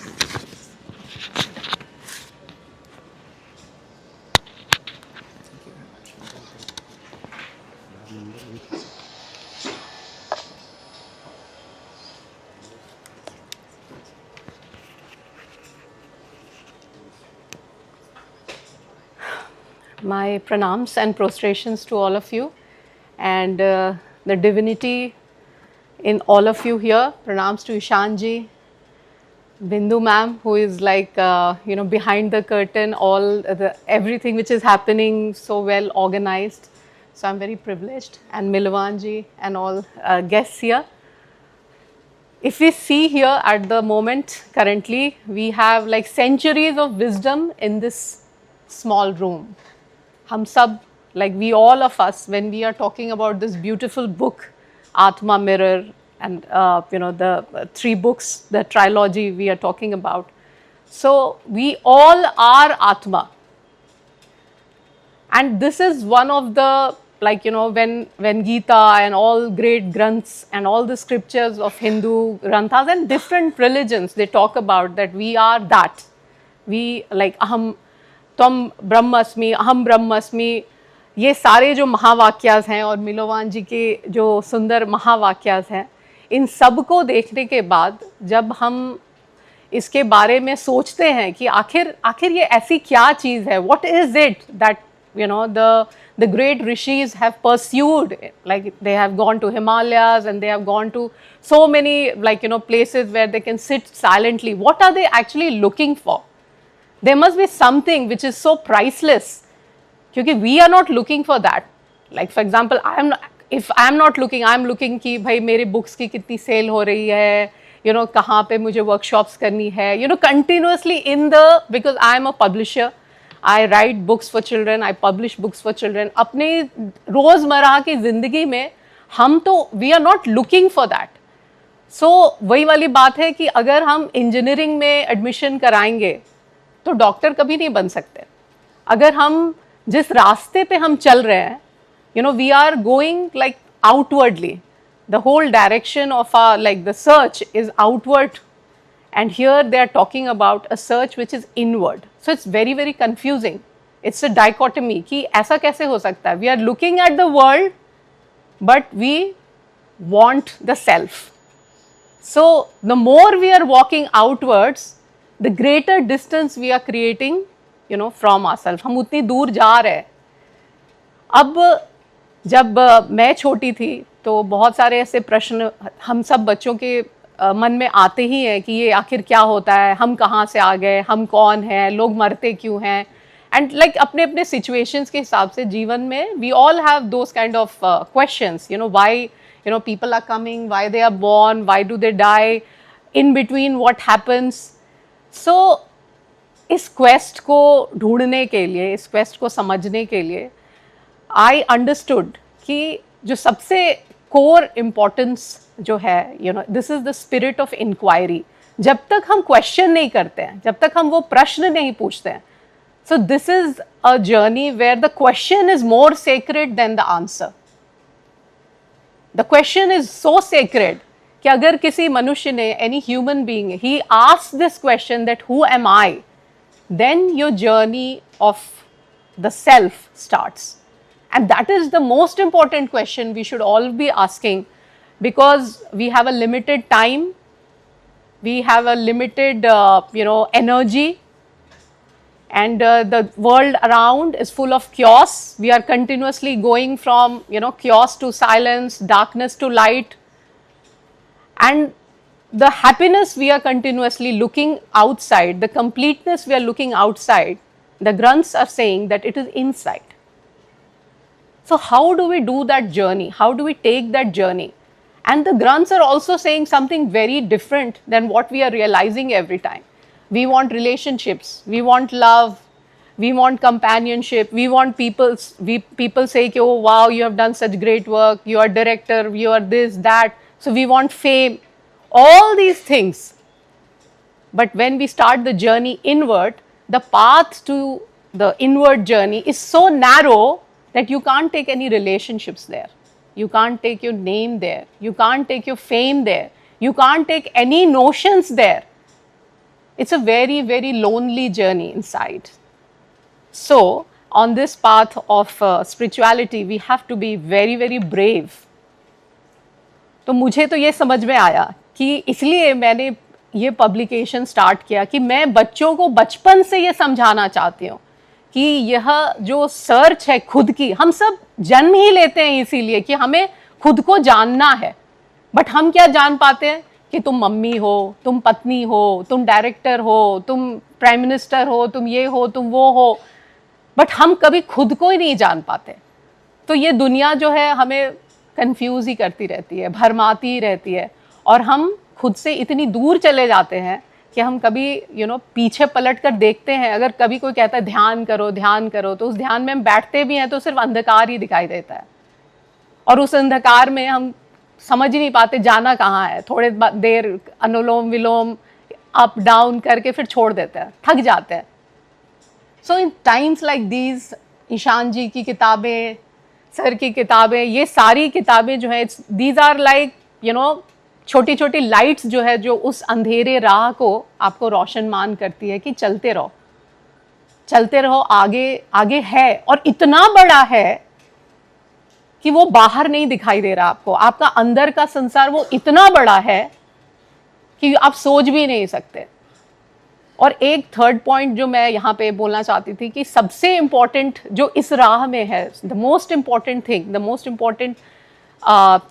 My pranams and prostrations to all of you, and the divinity in all of you here. Pranams to Ishanji, Bindu ma'am, who is like behind the curtain, everything which is happening so well organized. So I'm very privileged, and Milwanji and all guests here. If we see here at the moment currently, we have like centuries of wisdom in this small room. Hum sab, like we all of us, when we are talking about this beautiful book, Atma Mirror, and the 3 books, the trilogy we are talking about. So we all are Atma. And this is one of the, when Gita and all great granths and all the scriptures of Hindu granthas and different religions, they talk about that we are that. We like aham, त्वम ब्रह्मस्मि, अहम ब्रह्मस्मि, ये सारे जो महावाक्यास हैं और मिलोवान जी के जो सुंदर महावाक्यास हैं, इन सब को देखने के बाद जब हम इसके बारे में सोचते हैं कि आखिर ये ऐसी क्या चीज़ है, what is it that the great rishis have pursued, like they have gone to Himalayas and they have gone to so many places where they can sit silently. What are they actually looking for? There must be something which is so priceless, because we are not looking for that. Like for example, if I am not looking, I am looking कि भाई मेरे books की कितनी sale हो रही है, कहाँ पे मुझे workshops करनी है, continuously because I am a publisher, I write books for children, I publish books for children. अपने रोज़मर्रा की ज़िंदगी में हम तो we are not looking for that. So वही वाली बात है कि अगर हम engineering में admission कराएंगे तो डॉक्टर कभी नहीं बन सकते. अगर हम जिस रास्ते पे हम चल रहे हैं, we are going like outwardly, the whole direction of our like the search is outward, and here they are talking about a search which is inward. So it's very very confusing. It's a dichotomy कि ऐसा कैसे हो सकता है. We are looking at the world but we want the self. So the more we are walking outwards, the greater distance we are creating, from ourselves. हम उतनी दूर जा रहे हैं. अब जब मैं छोटी थी तो बहुत सारे ऐसे प्रश्न हम सब बच्चों के मन में आते ही हैं कि ये आखिर क्या होता है, हम कहाँ से आ गए, हम कौन हैं, लोग मरते क्यों हैं, एंड लाइक अपने अपने सिचुएशंस के हिसाब से जीवन में we all have those kind of questions, why people are coming, why they are born, why do they die, in between what happens. So इस क्वेस्ट को ढूंढने के लिए, इस क्वेस्ट को समझने के लिए आई अंडरस्टूड कि जो सबसे कोर इम्पोर्टेंस जो है, this is the spirit of inquiry. जब तक हम क्वेश्चन नहीं करते हैं, जब तक हम वो प्रश्न नहीं पूछते हैं, so this is a journey where the question is more sacred than the answer. The question is so sacred कि अगर किसी मनुष्य ने, any human being, he asks this question that who am I, then your journey of the self starts. And that is the most important question we should all be asking, because we have a limited time, we have a limited energy, and the world around is full of chaos. We are continuously going from chaos to silence, darkness to light, and the happiness we are continuously looking outside, the completeness we are looking outside, the Granths are saying that it is inside. So how do we do that journey? How do we take that journey? And the Granths are also saying something very different than what we are realizing every time. We want relationships, we want love, we want companionship, we want people say, oh wow, you have done such great work, you are director, you are this, that. So we want fame, all these things. But when we start the journey inward, the path to the inward journey is so narrow that you can't take any relationships there. You can't take your name there. You can't take your fame there. You can't take any notions there. It's a very, very lonely journey inside. So, on this path of spirituality, we have to be very, very brave. तो मुझे तो ये समझ में आया कि इसलिए मैंने ये पब्लिकेशन स्टार्ट किया कि मैं बच्चों को बचपन से ये समझाना चाहती हूँ कि यह जो सर्च है खुद की, हम सब जन्म ही लेते हैं इसीलिए कि हमें खुद को जानना है, बट हम क्या जान पाते हैं कि तुम मम्मी हो, तुम पत्नी हो, तुम डायरेक्टर हो, तुम प्राइम मिनिस्टर हो, तुम ये हो, तुम वो हो, बट हम कभी खुद को ही नहीं जान पाते. तो ये दुनिया जो है हमें कंफ्यूज ही करती रहती है, भरमाती ही रहती है, और हम खुद से इतनी दूर चले जाते हैं कि हम कभी पीछे पलट कर देखते हैं. अगर कभी कोई कहता है ध्यान करो, तो उस ध्यान में हम बैठते भी हैं तो सिर्फ अंधकार ही दिखाई देता है, और उस अंधकार में हम समझ ही नहीं पाते जाना कहाँ है. थोड़े देर अनुलोम विलोम अप डाउन करके फिर छोड़ देते हैं, थक जाते हैं. सो इन टाइम्स लाइक दीज, ईशान जी की किताबें, सर की किताबें, ये सारी किताबें जो है, दीज आर लाइक छोटी छोटी लाइट्स जो है, जो उस अंधेरे राह को आपको रोशनमान करती है कि चलते रहो, आगे है, और इतना बड़ा है कि वो बाहर नहीं दिखाई दे रहा आपको. आपका अंदर का संसार वो इतना बड़ा है कि आप सोच भी नहीं सकते. और एक थर्ड पॉइंट जो मैं यहाँ पे बोलना चाहती थी कि सबसे इम्पॉर्टेंट जो इस राह में है, the most important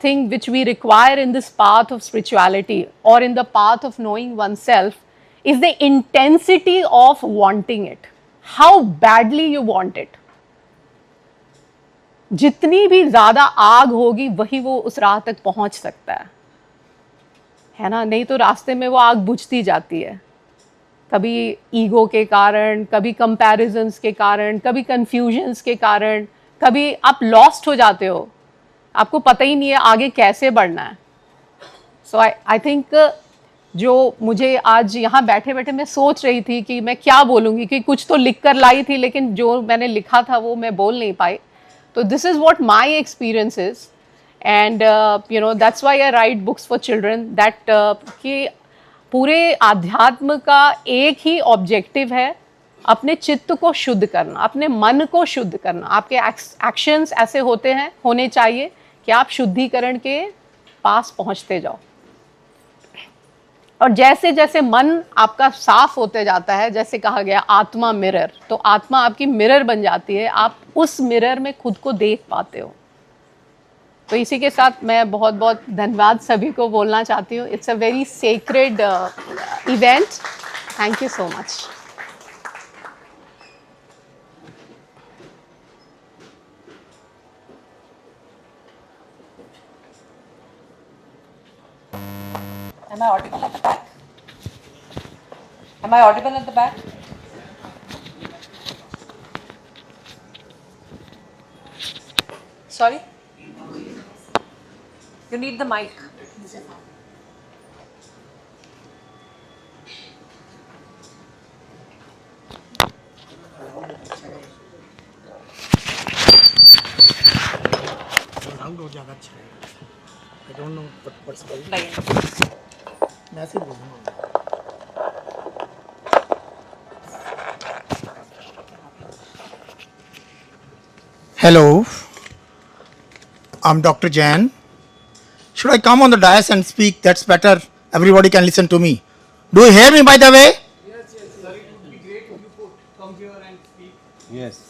thing which we require in this path of spirituality or in the path of knowing oneself is the intensity of wanting it. How badly you want it. जितनी भी ज़्यादा आग होगी वही वो उस राह तक पहुंच सकता है ना. नहीं तो रास्ते में वो आग बुझती जाती है, कभी ईगो के कारण, कभी कंपैरिजन्स के कारण, कभी कन्फ्यूजन्स के कारण, कभी आप लॉस्ट हो जाते हो, आपको पता ही नहीं है आगे कैसे बढ़ना है. सो आई थिंक जो मुझे आज यहाँ बैठे बैठे मैं सोच रही थी कि मैं क्या बोलूँगी, कि कुछ तो लिख कर लाई थी लेकिन जो मैंने लिखा था वो मैं बोल नहीं पाई. तो this is what my experience is, and that's why I right books for children, that कि पूरे आध्यात्म का एक ही ऑब्जेक्टिव है, अपने चित्त को शुद्ध करना, अपने मन को शुद्ध करना. आपके एक्शंस ऐसे होने चाहिए कि आप शुद्धिकरण के पास पहुंचते जाओ. और जैसे जैसे मन आपका साफ होते जाता है, जैसे कहा गया आत्मा मिरर, तो आत्मा आपकी मिरर बन जाती है, आप उस मिरर में खुद को देख पाते हो. तो इसी के साथ मैं बहुत बहुत धन्यवाद सभी को बोलना चाहती हूँ. It's a very sacred event. Thank you so much. Am I audible at the back? Am I audible at the back? Sorry? You need the mic. Sound और ज़्यादा अच्छा है. I don't know what's called. Like, Massive reason. Hello, I'm Dr. Jain. Should I come on the dais and speak? That's better. Everybody can listen to me. Do you hear me, by the way? Yes, yes, sir. It would be great if you could come here and speak. Yes.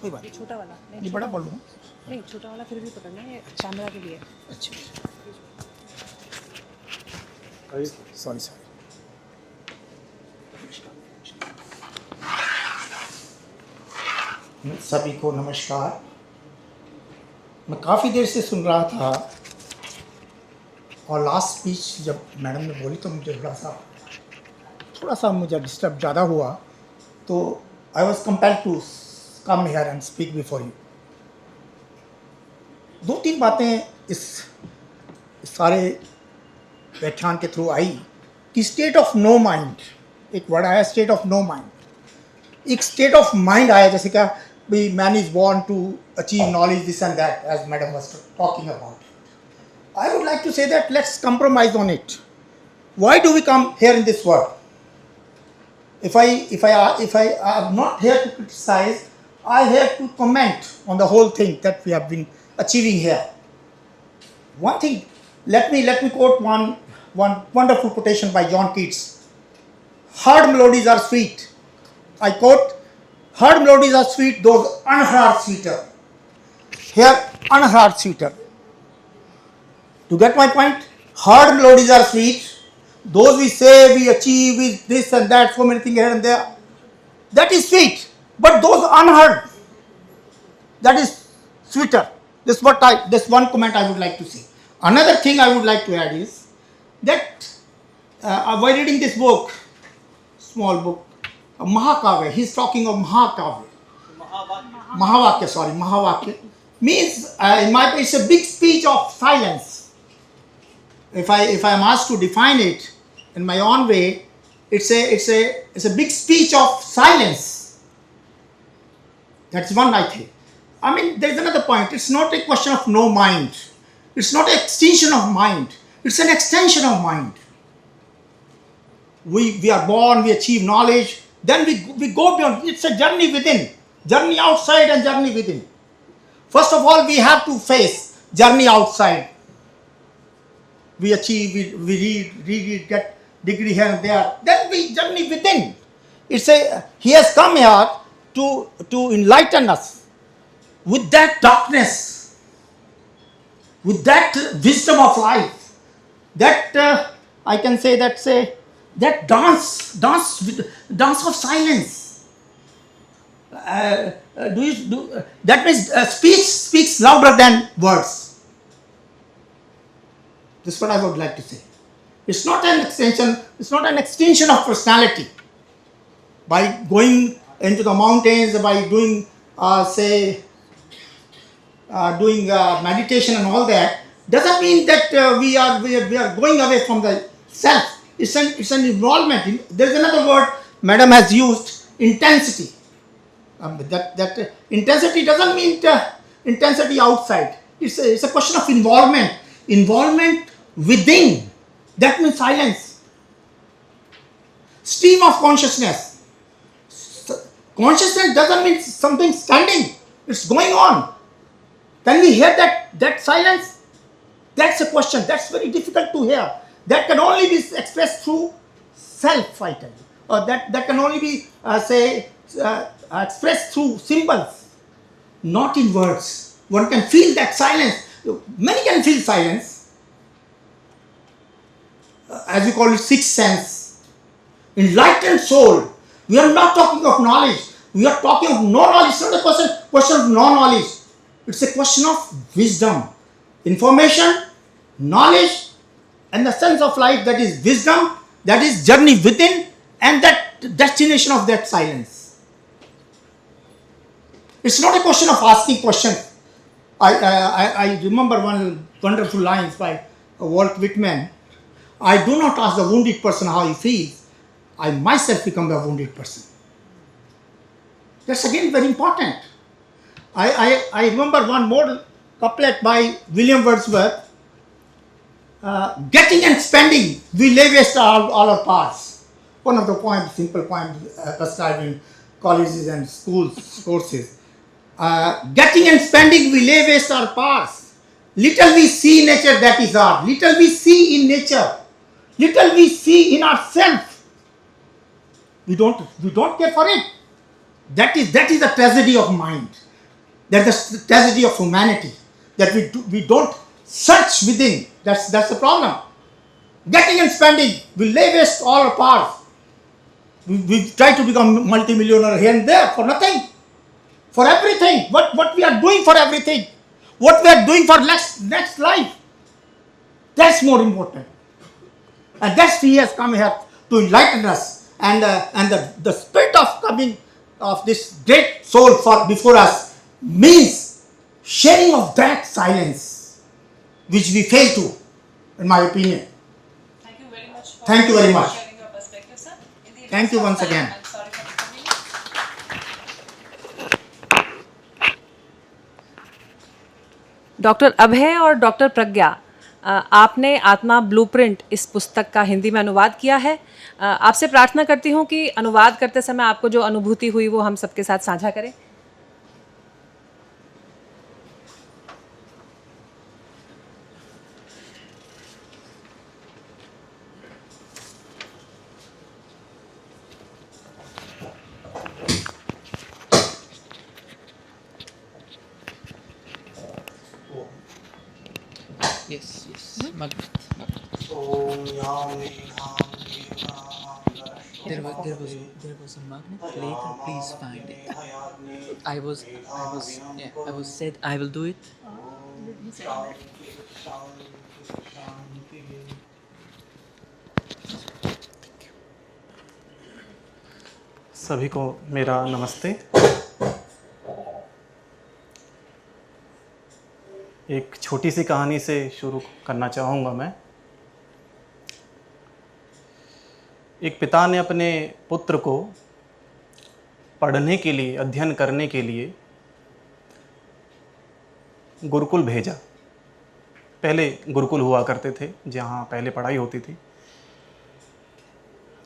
कोई बात छोटा वाला नहीं, ये बड़ा बोल रहा हूँ. नहीं छोटा वाला फिर भी पकड़ना है, कैमरा के लिए. अच्छा. Sorry. सभी को नमस्कार. मैं काफ़ी देर से सुन रहा था और लास्ट स्पीच जब मैडम ने बोली तो मुझे थोड़ा सा मुझे डिस्टर्ब ज़्यादा हुआ, तो I was compelled to come here and speak before you. 2-3 बातें इस सारे व्याख्यान के थ्रू आई कि स्टेट ऑफ नो माइंड, एक वर्ड आया स्टेट ऑफ नो माइंड. एक स्टेट ऑफ माइंड आया जैसे क्या भी man is born to achieve knowledge this and that as madam was talking about. I would like to say that let's compromise on it. Why do we come here in this world? If I am not here to criticize, I here to comment on the whole thing that we have been achieving here. One thing, let me quote one wonderful quotation by John Keats. Hard melodies are sweet. I quote, hard melodies are sweet, those unheard sweeter. Here, unheard sweeter. To get my point, hard melodies are sweet. Those we say, we achieve with this and that, so many things here and there. That is sweet. But those unheard, that is sweeter. This one comment I would like to say. Another thing I would like to add is that while reading this book, small book, Mahakavya, he's talking of Mahakavya. Mahavakya means in my opinion, it's a big speech of silence. If I am asked to define it in my own way, it's a big speech of silence. That's one I think. I mean, there's another point. It's not a question of no mind. It's not an extension of mind. It's an extension of mind. We are born, we achieve knowledge, then we go beyond. It's a journey within, journey outside and journey within. First of all, we have to face journey outside. We achieve, we read, get degree here and there. Then we journey within. He has come here to enlighten us with that darkness, with that wisdom of life, that I can say that dance of silence. That means speech speaks louder than words. This is what I would like to say. It's not an extension of personality. By going into the mountains, by doing meditation and all that, doesn't mean that we are going away from the self. It's an involvement. There's another word Madam has used, intensity. That intensity doesn't mean intensity outside. It's a question of involvement. Involvement within. That means silence. Stream of consciousness. Consciousness doesn't mean something standing. It's going on. Can we hear that silence? That's a question. That's very difficult to hear. That can only be expressed through self, I tell you. Or that can only be, expressed through symbols, not in words. One can feel that silence. Many can feel silence. As we call it, sixth sense. Enlightened soul. We are not talking of knowledge. We are talking of no knowledge. It's not a question of no knowledge. It's a question of wisdom. Information, knowledge, and the sense of life, that is wisdom, that is journey within, and that destination of that silence. It's not a question of asking questions. I remember one wonderful lines by Walt Whitman, I do not ask the wounded person how he feels. I myself become the wounded person. That's again very important. I remember one more couplet by William Wordsworth. Getting and spending, we lay waste all our parts. One of the poems, simple poems prescribed in colleges and schools courses. Getting and spending, we lay waste our parts. Little we see in nature, that is art. Little we see in nature. Little we see in ourselves. We don't care for it. That is the tragedy of mind. That's the tragedy of humanity. That we don't search within. That's the problem. Getting and spending, we lay waste all our parts. We try to become multimillionaire here and there for nothing. For everything. What we are doing for everything. What we are doing for next life. That's more important. And that's he has come here to enlighten us. And the spirit of coming of this great soul before us means sharing of that silence, which we fail to, in my opinion. Thank you very much. Thank you very much. Sharing your perspective, sir. In the Thank you interest of once time, again. I'm sorry for coming. Doctor Abhay और doctor प्रज्ञा, आपने आत्मा blueprint इस पुस्तक का हिंदी में अनुवाद किया है। आपसे प्रार्थना करती हूँ कि अनुवाद करते समय आपको जो अनुभूति हुई वो हम सबके साथ साझा करें। Yes, Magnet. There was a magnet. Later, please find it. I was said I will do it. सभी को मेरा नमस्ते। एक छोटी सी कहानी से शुरू करना चाहूँगा मैं। एक पिता ने अपने पुत्र को पढ़ने के लिए, अध्ययन करने के लिए गुरुकुल भेजा। पहले गुरुकुल हुआ करते थे जहाँ पहले पढ़ाई होती थी।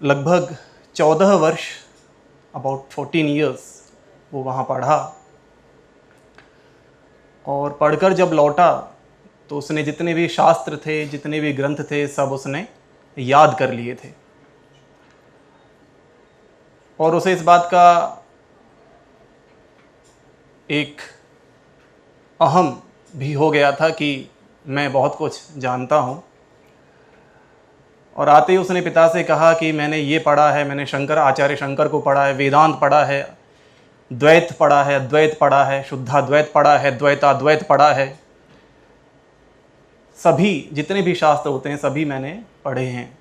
लगभग 14 वर्ष, अबाउट 14 ईयर्स वो वहाँ पढ़ा, और पढ़कर जब लौटा तो उसने जितने भी शास्त्र थे, जितने भी ग्रंथ थे, सब उसने याद कर लिए थे। और उसे इस बात का एक अहम भी हो गया था कि मैं बहुत कुछ जानता हूँ। और आते ही उसने पिता से कहा कि मैंने ये पढ़ा है, मैंने आचार्य शंकर को पढ़ा है, वेदांत पढ़ा है, द्वैत पढ़ा है, अद्वैत पढ़ा है, शुद्धाद्वैत पढ़ा है, द्वैताद्वैत पढ़ा है। सभी जितने भी शास्त्र होते हैं सभी मैंने पढ़े हैं।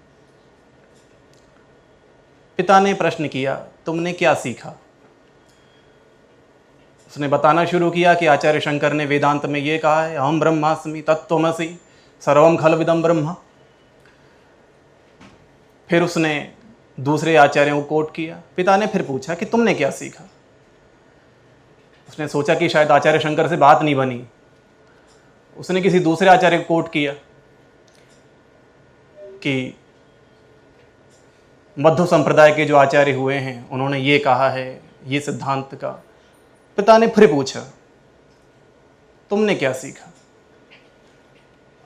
पिता ने प्रश्न किया, तुमने क्या सीखा? उसने बताना शुरू किया कि आचार्य शंकर ने वेदांत में ये कहा है, अहम ब्रह्मास्मि तत्त्वमसि सर्वम खलविदं ब्रह्म। फिर उसने दूसरे आचार्यों को कोट किया। पिता ने फिर पूछा कि तुमने क्या सीखा? उसने सोचा कि शायद आचार्य शंकर से बात नहीं बनी। उसने किसी दूसरे आचार्य को कोट किया कि मध्व संप्रदाय के जो आचार्य हुए हैं उन्होंने ये कहा है, ये सिद्धांत का। पिता ने फिर पूछा, तुमने क्या सीखा?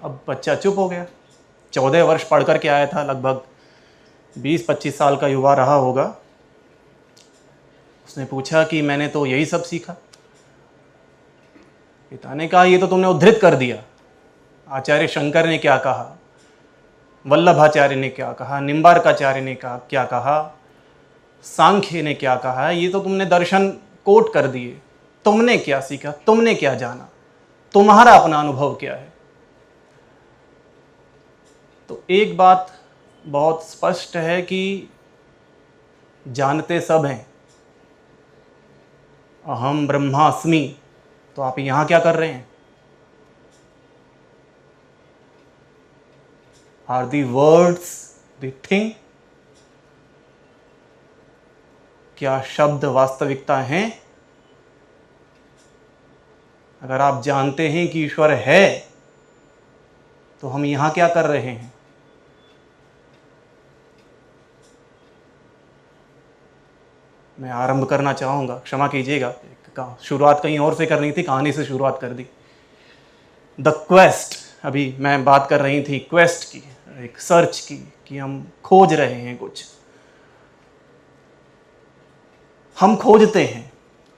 अब बच्चा चुप हो गया। 14 वर्ष पढ़ कर के आया था, लगभग 20-25 साल का युवा रहा होगा। उसने पूछा कि मैंने तो यही सब सीखा। पिता ने कहा, ये तो तुमने उद्धृत कर दिया। आचार्य शंकर ने क्या कहा, वल्लभाचार्य ने क्या कहा, निम्बार्काचार्य ने क्या कहा, सांख्य ने क्या कहा, ये तो तुमने दर्शन कोट कर दिए। तुमने क्या सीखा? तुमने क्या जाना? तुम्हारा अपना अनुभव क्या है? तो एक बात बहुत स्पष्ट है कि जानते सब हैं, अहम ब्रह्मास्मि। तो आप यहाँ क्या कर रहे हैं? Are the words the thing? क्या शब्द वास्तविकता हैं? अगर आप जानते हैं कि ईश्वर है तो हम यहां क्या कर रहे हैं? मैं आरंभ करना चाहूंगा, क्षमा कीजिएगा, शुरुआत कहीं और से करनी थी, कहानी से शुरुआत कर दी। द क्वेस्ट, अभी मैं बात कर रही थी क्वेस्ट की, एक सर्च की, कि हम खोज रहे हैं कुछ। हम खोजते हैं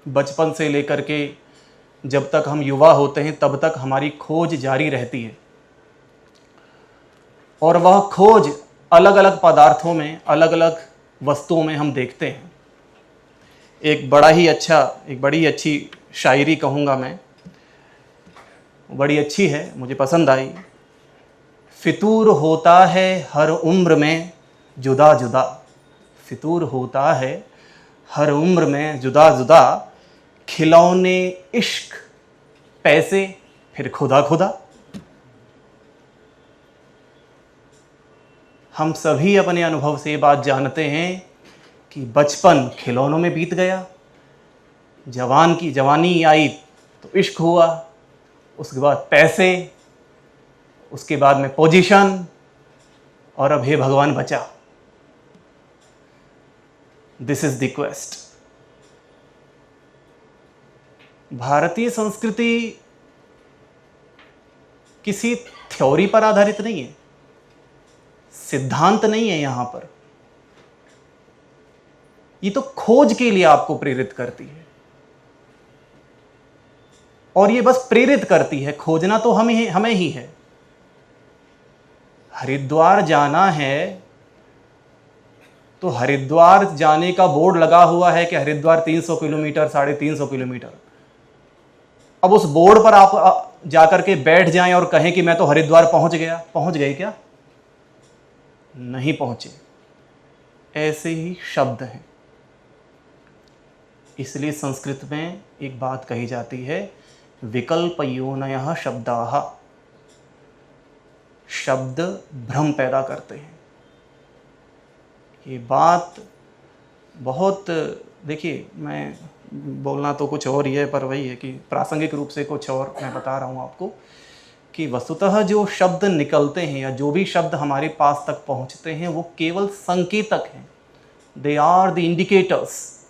बचपन से लेकर के जब तक हम युवा होते हैं, तब तक हमारी खोज जारी रहती है। और वह खोज अलग अलग पदार्थों में, अलग अलग वस्तुओं में हम देखते हैं। एक बड़ी अच्छी शायरी कहूँगा मैं, बड़ी अच्छी है, मुझे पसंद आई। फितूर होता है हर उम्र में जुदा जुदा, फितूर होता है हर उम्र में जुदा जुदा, खिलौने इश्क पैसे फिर खुदा खुदा। हम सभी अपने अनुभव से ये बात जानते हैं कि बचपन खिलौनों में बीत गया, जवानी आई तो इश्क हुआ, उसके बाद पैसे, उसके बाद में पोजीशन, और अब हे भगवान बचा। This is the quest. भारतीय संस्कृति किसी थ्योरी पर आधारित नहीं है, सिद्धांत नहीं है यहां पर। ये तो खोज के लिए आपको प्रेरित करती है, और ये बस प्रेरित करती है, खोजना तो हमें ही है। हरिद्वार जाना है तो हरिद्वार जाने का बोर्ड लगा हुआ है कि हरिद्वार 300 किलोमीटर, 350 किलोमीटर। अब उस बोर्ड पर आप जाकर के बैठ जाएं और कहें कि मैं तो हरिद्वार पहुंच गए क्या? नहीं पहुंचे। ऐसे ही शब्द हैं। इसलिए संस्कृत में एक बात कही जाती है, विकल्पयोनयः शब्दाः। शब्द भ्रम पैदा करते हैं। ये बात बहुत, देखिए, मैं बोलना तो कुछ और ही है, पर वही है कि प्रासंगिक रूप से कुछ और मैं बता रहा हूँ आपको, कि वस्तुतः जो शब्द निकलते हैं या जो भी शब्द हमारे पास तक पहुँचते हैं वो केवल संकेतक हैं। They are the indicators,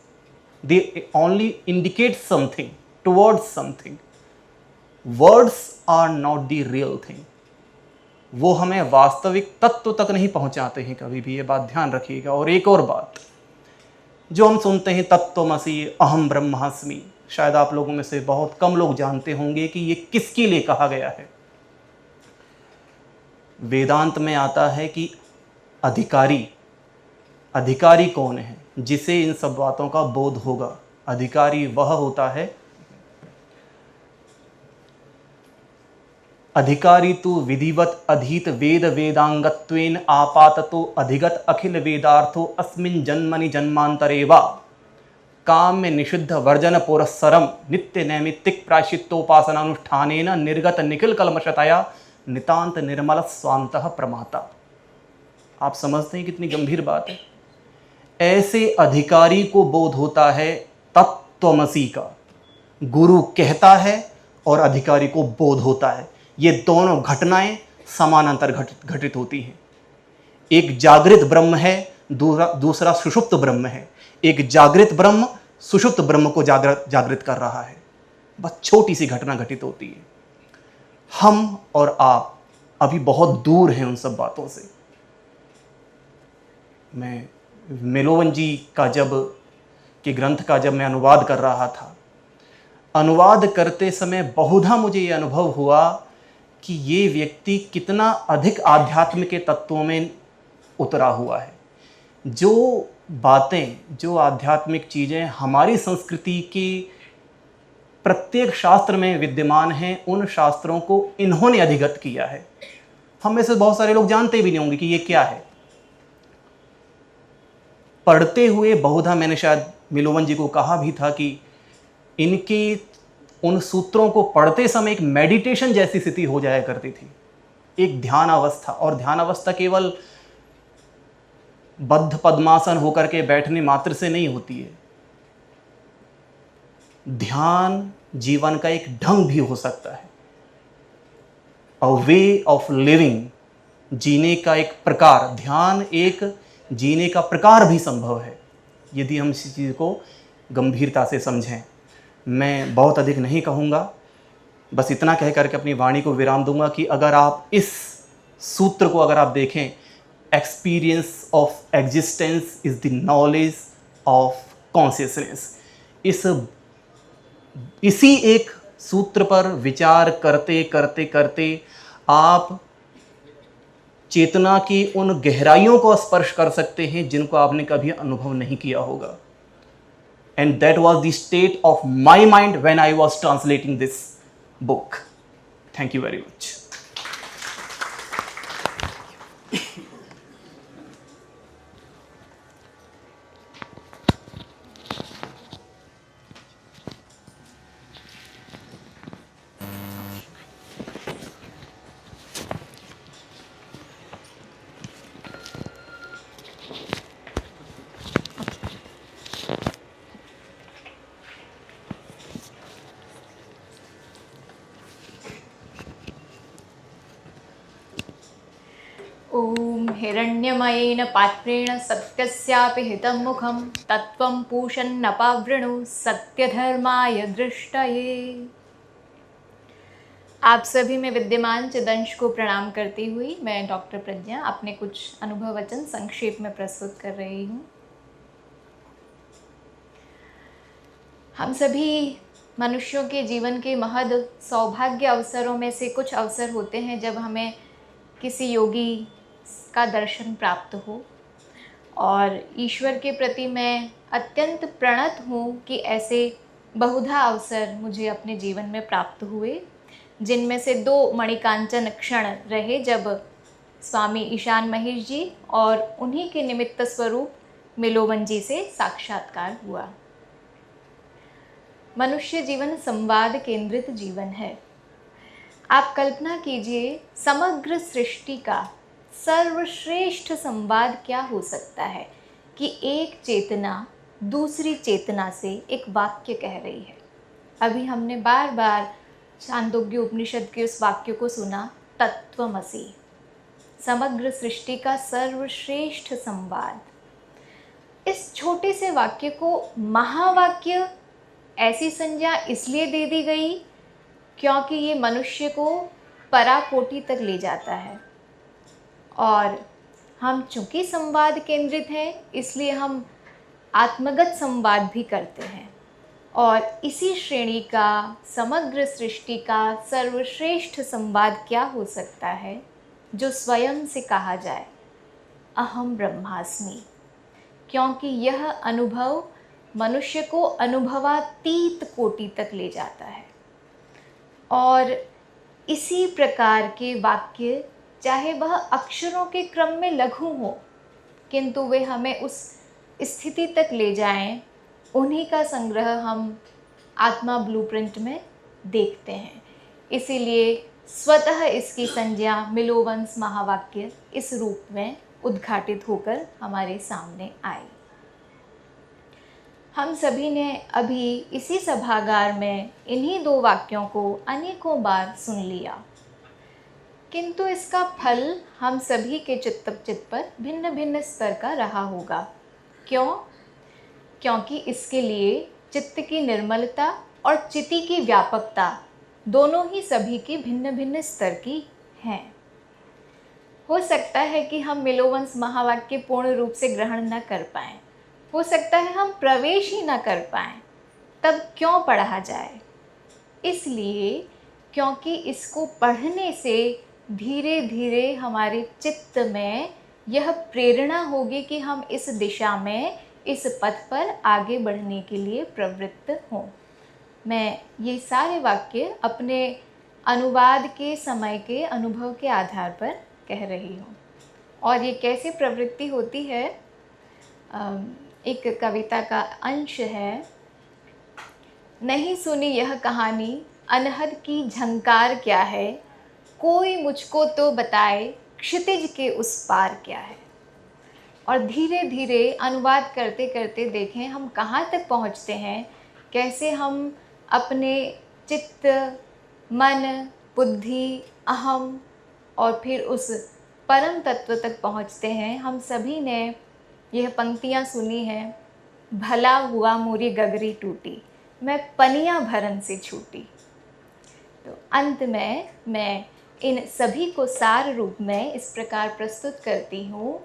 they only indicate something towards something. Words are not the real thing. वो हमें वास्तविक तत्व तक नहीं पहुंचाते हैं कभी भी, ये बात ध्यान रखिएगा। और एक और बात, जो हम सुनते हैं तत्त्वमसि अहम ब्रह्मास्मि, शायद आप लोगों में से बहुत कम लोग जानते होंगे कि ये किसके लिए कहा गया है। वेदांत में आता है कि अधिकारी कौन है? जिसे इन सब बातों का बोध होगा। अधिकारी वह होता है, अधिकारी तो विधिवत अधीत वेद वेदांगत्वेन आपाततो अधिगत अखिल वेदार्थो अस्मिन् जन्मनि जन्मांतरे वा काम में निषिद्ध वर्जन पुरस्सरम नित्य नैमित्तिक प्रायश्चित्तोपासनानुष्ठानेन निर्गत निखिल कलमशतया नितांत निर्मल स्वांतः प्रमाता। आप समझते हैं कितनी गंभीर बात है। ऐसे अधिकारी को बोध होता है तत्त्वमसि का। गुरु कहता है और अधिकारी को बोध होता है। ये दोनों घटनाएं समानांतर घटित होती हैं। एक जागृत ब्रह्म है, दूसरा सुषुप्त ब्रह्म है। एक जागृत ब्रह्म सुषुप्त ब्रह्म को जागृत कर रहा है। बस छोटी सी घटना घटित होती है। हम और आप अभी बहुत दूर हैं उन सब बातों से। मैं मेलोवन जी का के ग्रंथ का जब मैं अनुवाद कर रहा था, अनुवाद करते समय बहुधा मुझे ये अनुभव हुआ कि ये व्यक्ति कितना अधिक आध्यात्म के तत्वों में उतरा हुआ है। जो बातें, जो आध्यात्मिक चीज़ें हमारी संस्कृति की प्रत्येक शास्त्र में विद्यमान हैं, उन शास्त्रों को इन्होंने अधिगत किया है। हम में से बहुत सारे लोग जानते भी नहीं होंगे कि ये क्या है। पढ़ते हुए बहुधा मैंने शायद मिलोवन जी को कहा भी था कि इनकी उन सूत्रों को पढ़ते समय एक मेडिटेशन जैसी स्थिति हो जाया करती थी। एक ध्यान अवस्था, और ध्यान अवस्था केवल बद्ध पद्मासन होकर के बैठने मात्र से नहीं होती है। ध्यान जीवन का एक ढंग भी हो सकता है, अ वे ऑफ लिविंग, जीने का एक प्रकार। ध्यान एक जीने का प्रकार भी संभव है यदि हम इस चीज़ को गंभीरता से समझें। मैं बहुत अधिक नहीं कहूँगा, बस इतना कह करके अपनी वाणी को विराम दूंगा कि अगर आप इस सूत्र को अगर आप देखें, experience of existence is the knowledge of consciousness, इसी एक सूत्र पर विचार करते करते करते आप चेतना की उन गहराइयों को स्पर्श कर सकते हैं जिनको आपने कभी अनुभव नहीं किया होगा। And that was the state of my mind when I was translating this book. Thank you very much. ॐ हिरण्यमयेन पात्रेण सत्यस्यापि हितं मुखं तत्त्वं पूषन्नपावृणु सत्यधर्माय दृष्टये। आप सभी में विद्यमान चिदंश को प्रणाम करती हुई मैं डॉक्टर प्रज्ञा अपने कुछ अनुभव वचन संक्षेप में प्रस्तुत कर रही हूँ। हम सभी मनुष्यों के जीवन के महद सौभाग्य अवसरों में से कुछ अवसर होते हैं जब हमें किसी योगी का दर्शन प्राप्त हो, और ईश्वर के प्रति मैं अत्यंत प्रणत हूँ कि ऐसे बहुधा अवसर मुझे अपने जीवन में प्राप्त हुए, जिनमें से 2 मणिकांचन क्षण रहे जब स्वामी ईशान महेश जी और उन्हीं के निमित्त स्वरूप मिलोवन जी से साक्षात्कार हुआ। मनुष्य जीवन संवाद केंद्रित जीवन है। आप कल्पना कीजिए, समग्र सृष्टि का सर्वश्रेष्ठ संवाद क्या हो सकता है कि एक चेतना दूसरी चेतना से एक वाक्य कह रही है। अभी हमने बार बार छांदोग्य उपनिषद के उस वाक्य को सुना, तत्त्वमसि, समग्र सृष्टि का सर्वश्रेष्ठ संवाद। इस छोटे से वाक्य को महावाक्य ऐसी संज्ञा इसलिए दे दी गई क्योंकि ये मनुष्य को पराकोटि तक ले जाता है, और हम चूँकि संवाद केंद्रित हैं इसलिए हम आत्मगत संवाद भी करते हैं। और इसी श्रेणी का समग्र सृष्टि का सर्वश्रेष्ठ संवाद क्या हो सकता है जो स्वयं से कहा जाए, अहम ब्रह्मास्मि, क्योंकि यह अनुभव मनुष्य को अनुभवातीत कोटि तक ले जाता है। और इसी प्रकार के वाक्य, चाहे वह अक्षरों के क्रम में लघु हो, किंतु वे हमें उस स्थिति तक ले जाएं, उन्हीं का संग्रह हम आत्मा ब्लूप्रिंट में देखते हैं। इसीलिए स्वतः इसकी संज्ञा मिलोवंस महावाक्य इस रूप में उद्घाटित होकर हमारे सामने आई। हम सभी ने अभी इसी सभागार में इन्हीं 2 वाक्यों को अनेकों बार सुन लिया, किंतु इसका फल हम सभी के चित्त पर भिन्न भिन्न स्तर का रहा होगा। क्यों? क्योंकि इसके लिए चित्त की निर्मलता और चिति की व्यापकता दोनों ही सभी की भिन्न भिन्न स्तर की हैं। हो सकता है कि हम मिलोवंस महावाक्य पूर्ण रूप से ग्रहण न कर पाएँ, हो सकता है हम प्रवेश ही न कर पाएँ, तब क्यों पढ़ा जाए? इसलिए क्योंकि इसको पढ़ने से धीरे धीरे हमारे चित्त में यह प्रेरणा होगी कि हम इस दिशा में, इस पथ पर आगे बढ़ने के लिए प्रवृत्त हों। मैं ये सारे वाक्य अपने अनुवाद के समय के अनुभव के आधार पर कह रही हूँ। और ये कैसे प्रवृत्ति होती है, एक कविता का अंश है, नहीं सुनी यह कहानी अनहद की झंकार क्या है, कोई मुझको तो बताए क्षितिज के उस पार क्या है। और धीरे धीरे अनुवाद करते करते देखें हम कहाँ तक पहुँचते हैं, कैसे हम अपने चित्त, मन, बुद्धि, अहम और फिर उस परम तत्व तक पहुँचते हैं। हम सभी ने यह पंक्तियाँ सुनी हैं, भला हुआ मोरी गगरी टूटी, मैं पनिया भरन से छूटी। तो अंत में मैं इन सभी को सार रूप में इस प्रकार प्रस्तुत करती हूँ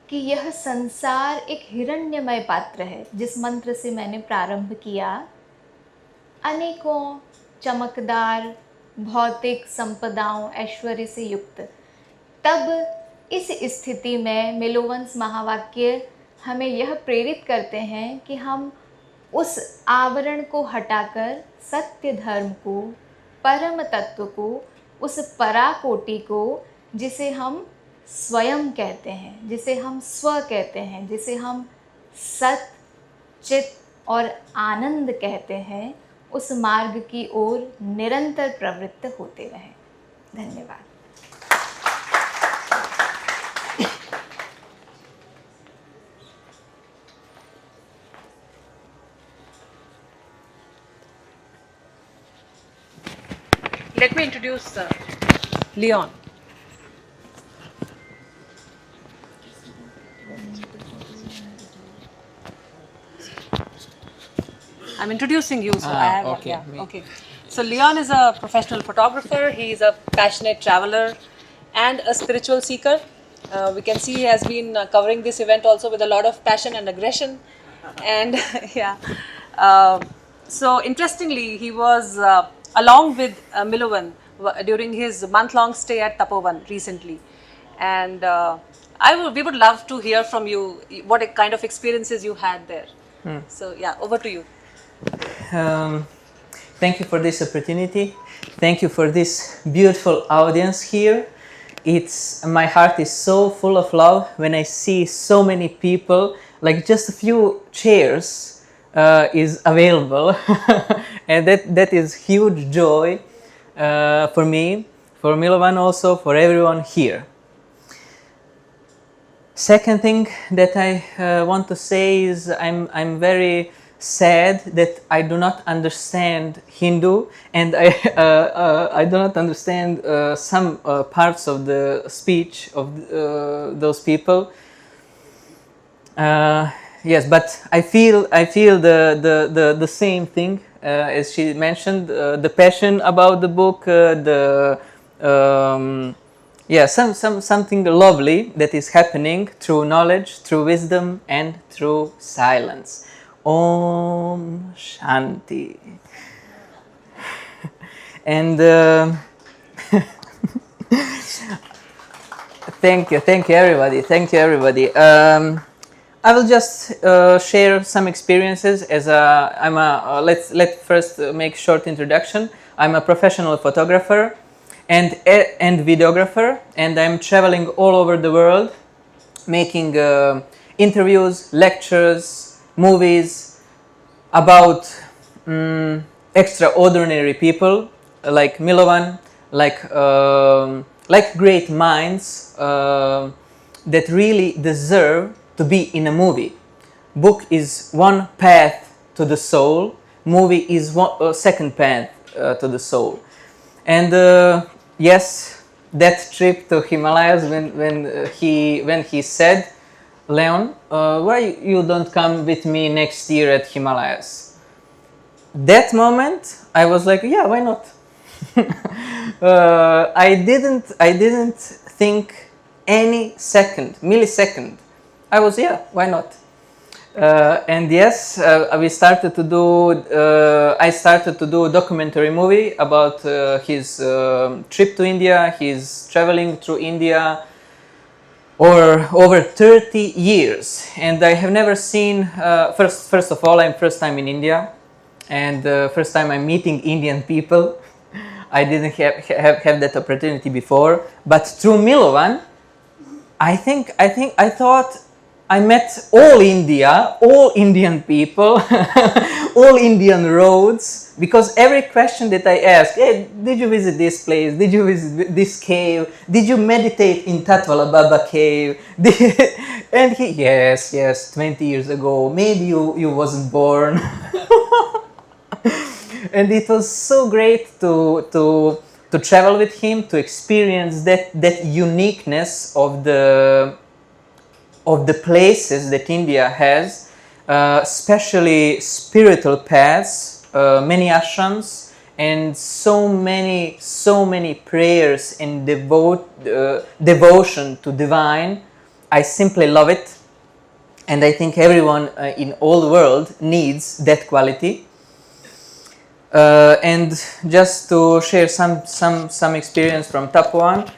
कि यह संसार एक हिरण्यमय पात्र है। जिस मंत्र से मैंने प्रारंभ किया, अनेकों चमकदार भौतिक संपदाओं ऐश्वर्य से युक्त, तब इस स्थिति में मिलोवंस महावाक्य हमें यह प्रेरित करते हैं कि हम उस आवरण को हटाकर सत्य धर्म को, परम तत्व को, उस पराकोटि को, जिसे हम स्वयं कहते हैं, जिसे हम स्व कहते हैं, जिसे हम सत, चित और आनंद कहते हैं, उस मार्ग की ओर निरंतर प्रवृत्त होते रहें। धन्यवाद। Let me introduce Leon. I'm introducing you, so I have okay. yeah, okay. So Leon is a professional photographer. He is a passionate traveler and a spiritual seeker. We can see he has been covering this event also with a lot of passion and aggression. And yeah, so interestingly, he was along with Milovan during his month-long stay at Tapovan recently, and we would love to hear from you what kind of experiences you had there. So yeah, over to you. Thank you for this opportunity. Thank you for this beautiful audience here. My heart is so full of love when I see so many people, like just a few chairs is available and that is huge joy for me, for Milovan also, for everyone here. Second thing that I want to say is I'm very sad that I do not understand Hindu, and I do not understand some parts of the speech of those people. Yes, but I feel the same thing as she mentioned, the passion about the book, something lovely that is happening through knowledge, through wisdom, and through silence. Om Shanti. And thank you everybody. I will just share some experiences as let's first make short introduction. I'm a professional photographer and videographer, and I'm traveling all over the world, making interviews, lectures, movies about extraordinary people like Milovan, like great minds that really deserve to be in a movie. Book is one path to the soul. Movie is one second path to the soul. And yes, that trip to Himalayas when he said, Leon, why you don't come with me next year at Himalayas? That moment, I was like, yeah, why not? I didn't think any millisecond. I was, yeah, why not? And yes, I started to do a documentary movie about his trip to India, his traveling through India, or over 30 years, and I have never seen. First of all, I'm first time in India, and first time I'm meeting Indian people. I didn't have that opportunity before, but through Milovan, I thought I met all Indian people all Indian roads, because every question that I ask, hey, did you visit this place? Did you visit this cave? Did you meditate in Tatwala Baba cave? And he, yes, 20 years ago, maybe you wasn't born. And it was so great to travel with him, to experience that uniqueness of the places that India has, especially spiritual paths, many ashrams, and so many prayers and devotion to divine. I simply love it, and I think everyone in all the world needs that quality. And just to share some experience from Tapuan.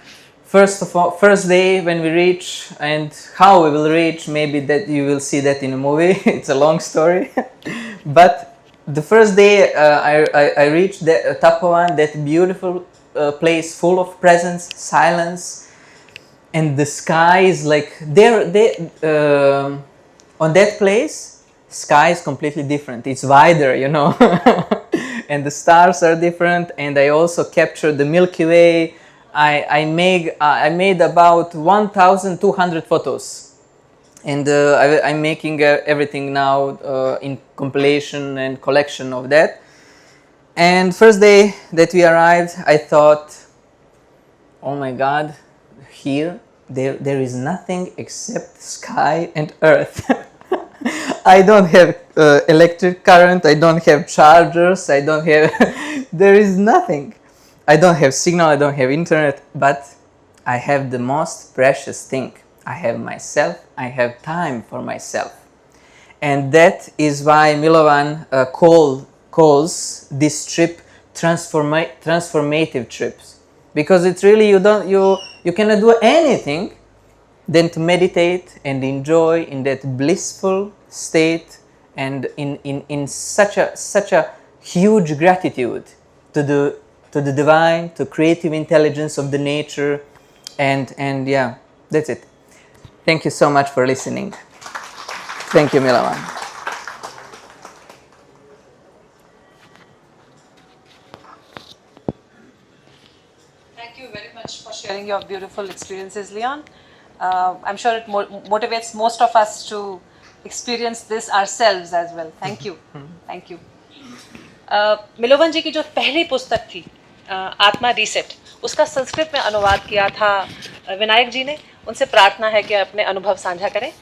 First day when we reach, and how we will reach, maybe that you will see that in a movie. It's a long story. But the first day I reached Tapuan, that beautiful place full of presence, silence, and the sky is like on that place, sky is completely different. It's wider, you know. And the stars are different, and I also captured the Milky Way. I made about 1,200 photos, and I'm making everything now in compilation and collection of that. And first day that we arrived, I thought, oh my God, here there is nothing except sky and earth. I don't have electric current, I don't have chargers, I don't have, there is nothing. I don't have signal, I don't have internet, but I have the most precious thing. I have myself, I have time for myself. And that is why Milovan calls this trip transformative trips. Because it's really, you cannot do anything than to meditate and enjoy in that blissful state, and in such a huge gratitude to the divine, to creative intelligence of the nature, and yeah, that's it. Thank you so much for listening. Thank you, Milovan. Thank you very much for sharing your beautiful experiences, Leon. I'm sure it motivates most of us to experience this ourselves as well. Thank you. Thank you. मिलोवन जी की जो पहली पुस्तक थी आत्मा reset, उसका संस्कृत में अनुवाद किया था विनायक जी ने. उनसे प्रार्थना है कि अपने अनुभव साझा करें.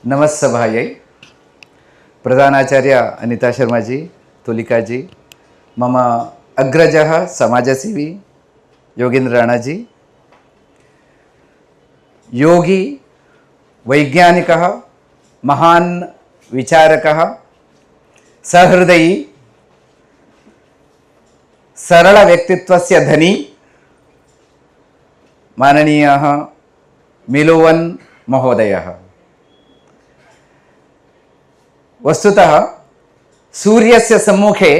नमस्सभायै. प्रधानाचार्य अनिता शर्मा जी, तुलिका जी, मम अग्रजः समाजसेवी योगेंद्र राणा जी, योगी, वैज्ञानिकः, महान् विचारकः, सहृदयी, सरल व्यक्तित्वस्य धनी माननीयः मिलोवन महोदयः. वस्तुतः सूर्यस्य सम्मुखे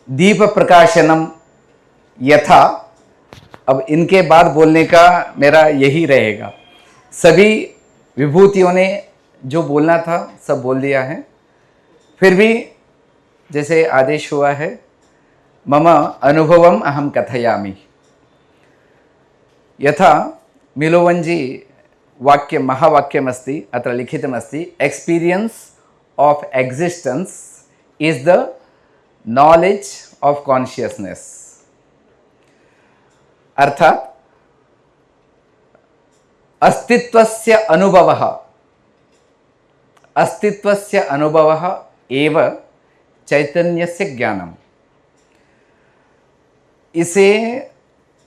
दीप प्रकाशनम यथा, अब इनके बाद बोलने का मेरा यही रहेगा. सभी विभूतियों ने जो बोलना था सब बोल दिया है. फिर भी जैसे आदेश हुआ है, मम अनुभवम अहम कथयामि. यथा मिलोवन जी वाक्य महावाक्यमस्ति, अत्र लिखितमस्ति, experience of existence is the knowledge of consciousness. अर्थात अस्तित्वस्य अनुभवः एव चैतन्यस्य ज्ञानम. इसे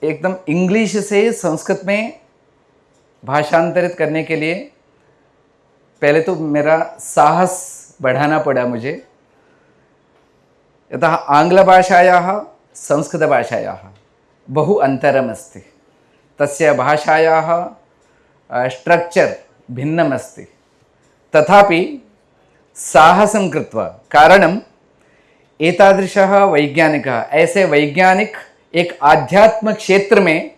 एकदम इंग्लिश से संस्कृत में भाषांतरित करने के लिए पहले तो मेरा साहस बढ़ाना पड़ा मुझे. यतः आंग्लभाषायाः संस्कृतभाषायाः बहु अन्तरमस्ति. तस्य भाषायाः स्ट्रक्चर भिन्नमस्ति. तथापि साहसं कृत्वा, कारणम् एतादृशः वैज्ञानिकः, ऐसे वैज्ञानिक एक आध्यात्म क्षेत्र में,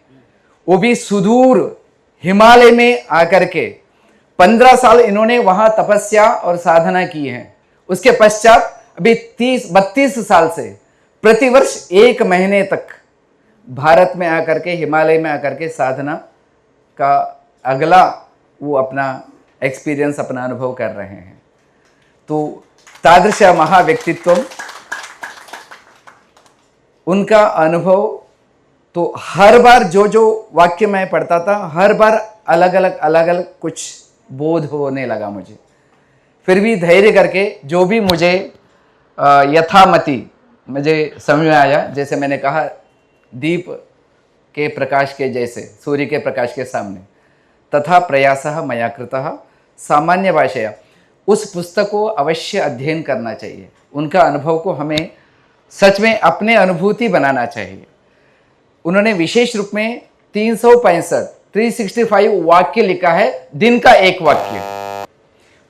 वो भी सुदूर हिमालय में आकर के 15 साल इन्होंने वहाँ तपस्या और साधना की है। उसके पश्चात अभी 32 साल से प्रतिवर्ष 1 महीने तक भारत में आकर के, हिमालय में आकर के साधना का अगला वो अपना एक्सपीरियंस, अपना अनुभव कर रहे हैं। तो तादृश महाव्यक्तित्व, उनका अनुभव, तो हर बार जो वाक्य मैं पढ़ता था, हर बार अलग अलग कुछ बोध होने लगा मुझे। फिर भी धैर्य करके जो भी मुझे यथामति मुझे समझ में आया, जैसे मैंने कहा दीप के प्रकाश के जैसे, सूर्य के प्रकाश के सामने, तथा प्रयासः मया कृतः सामान्य भाषया, उस पुस्तक को अवश्य अध्ययन करना चाहिए। उनका अनुभव को हमें सच में अपने अनुभूति बनाना चाहिए। उन्होंने विशेष रूप में 365 वाक्य लिखा है, दिन का एक वाक्य,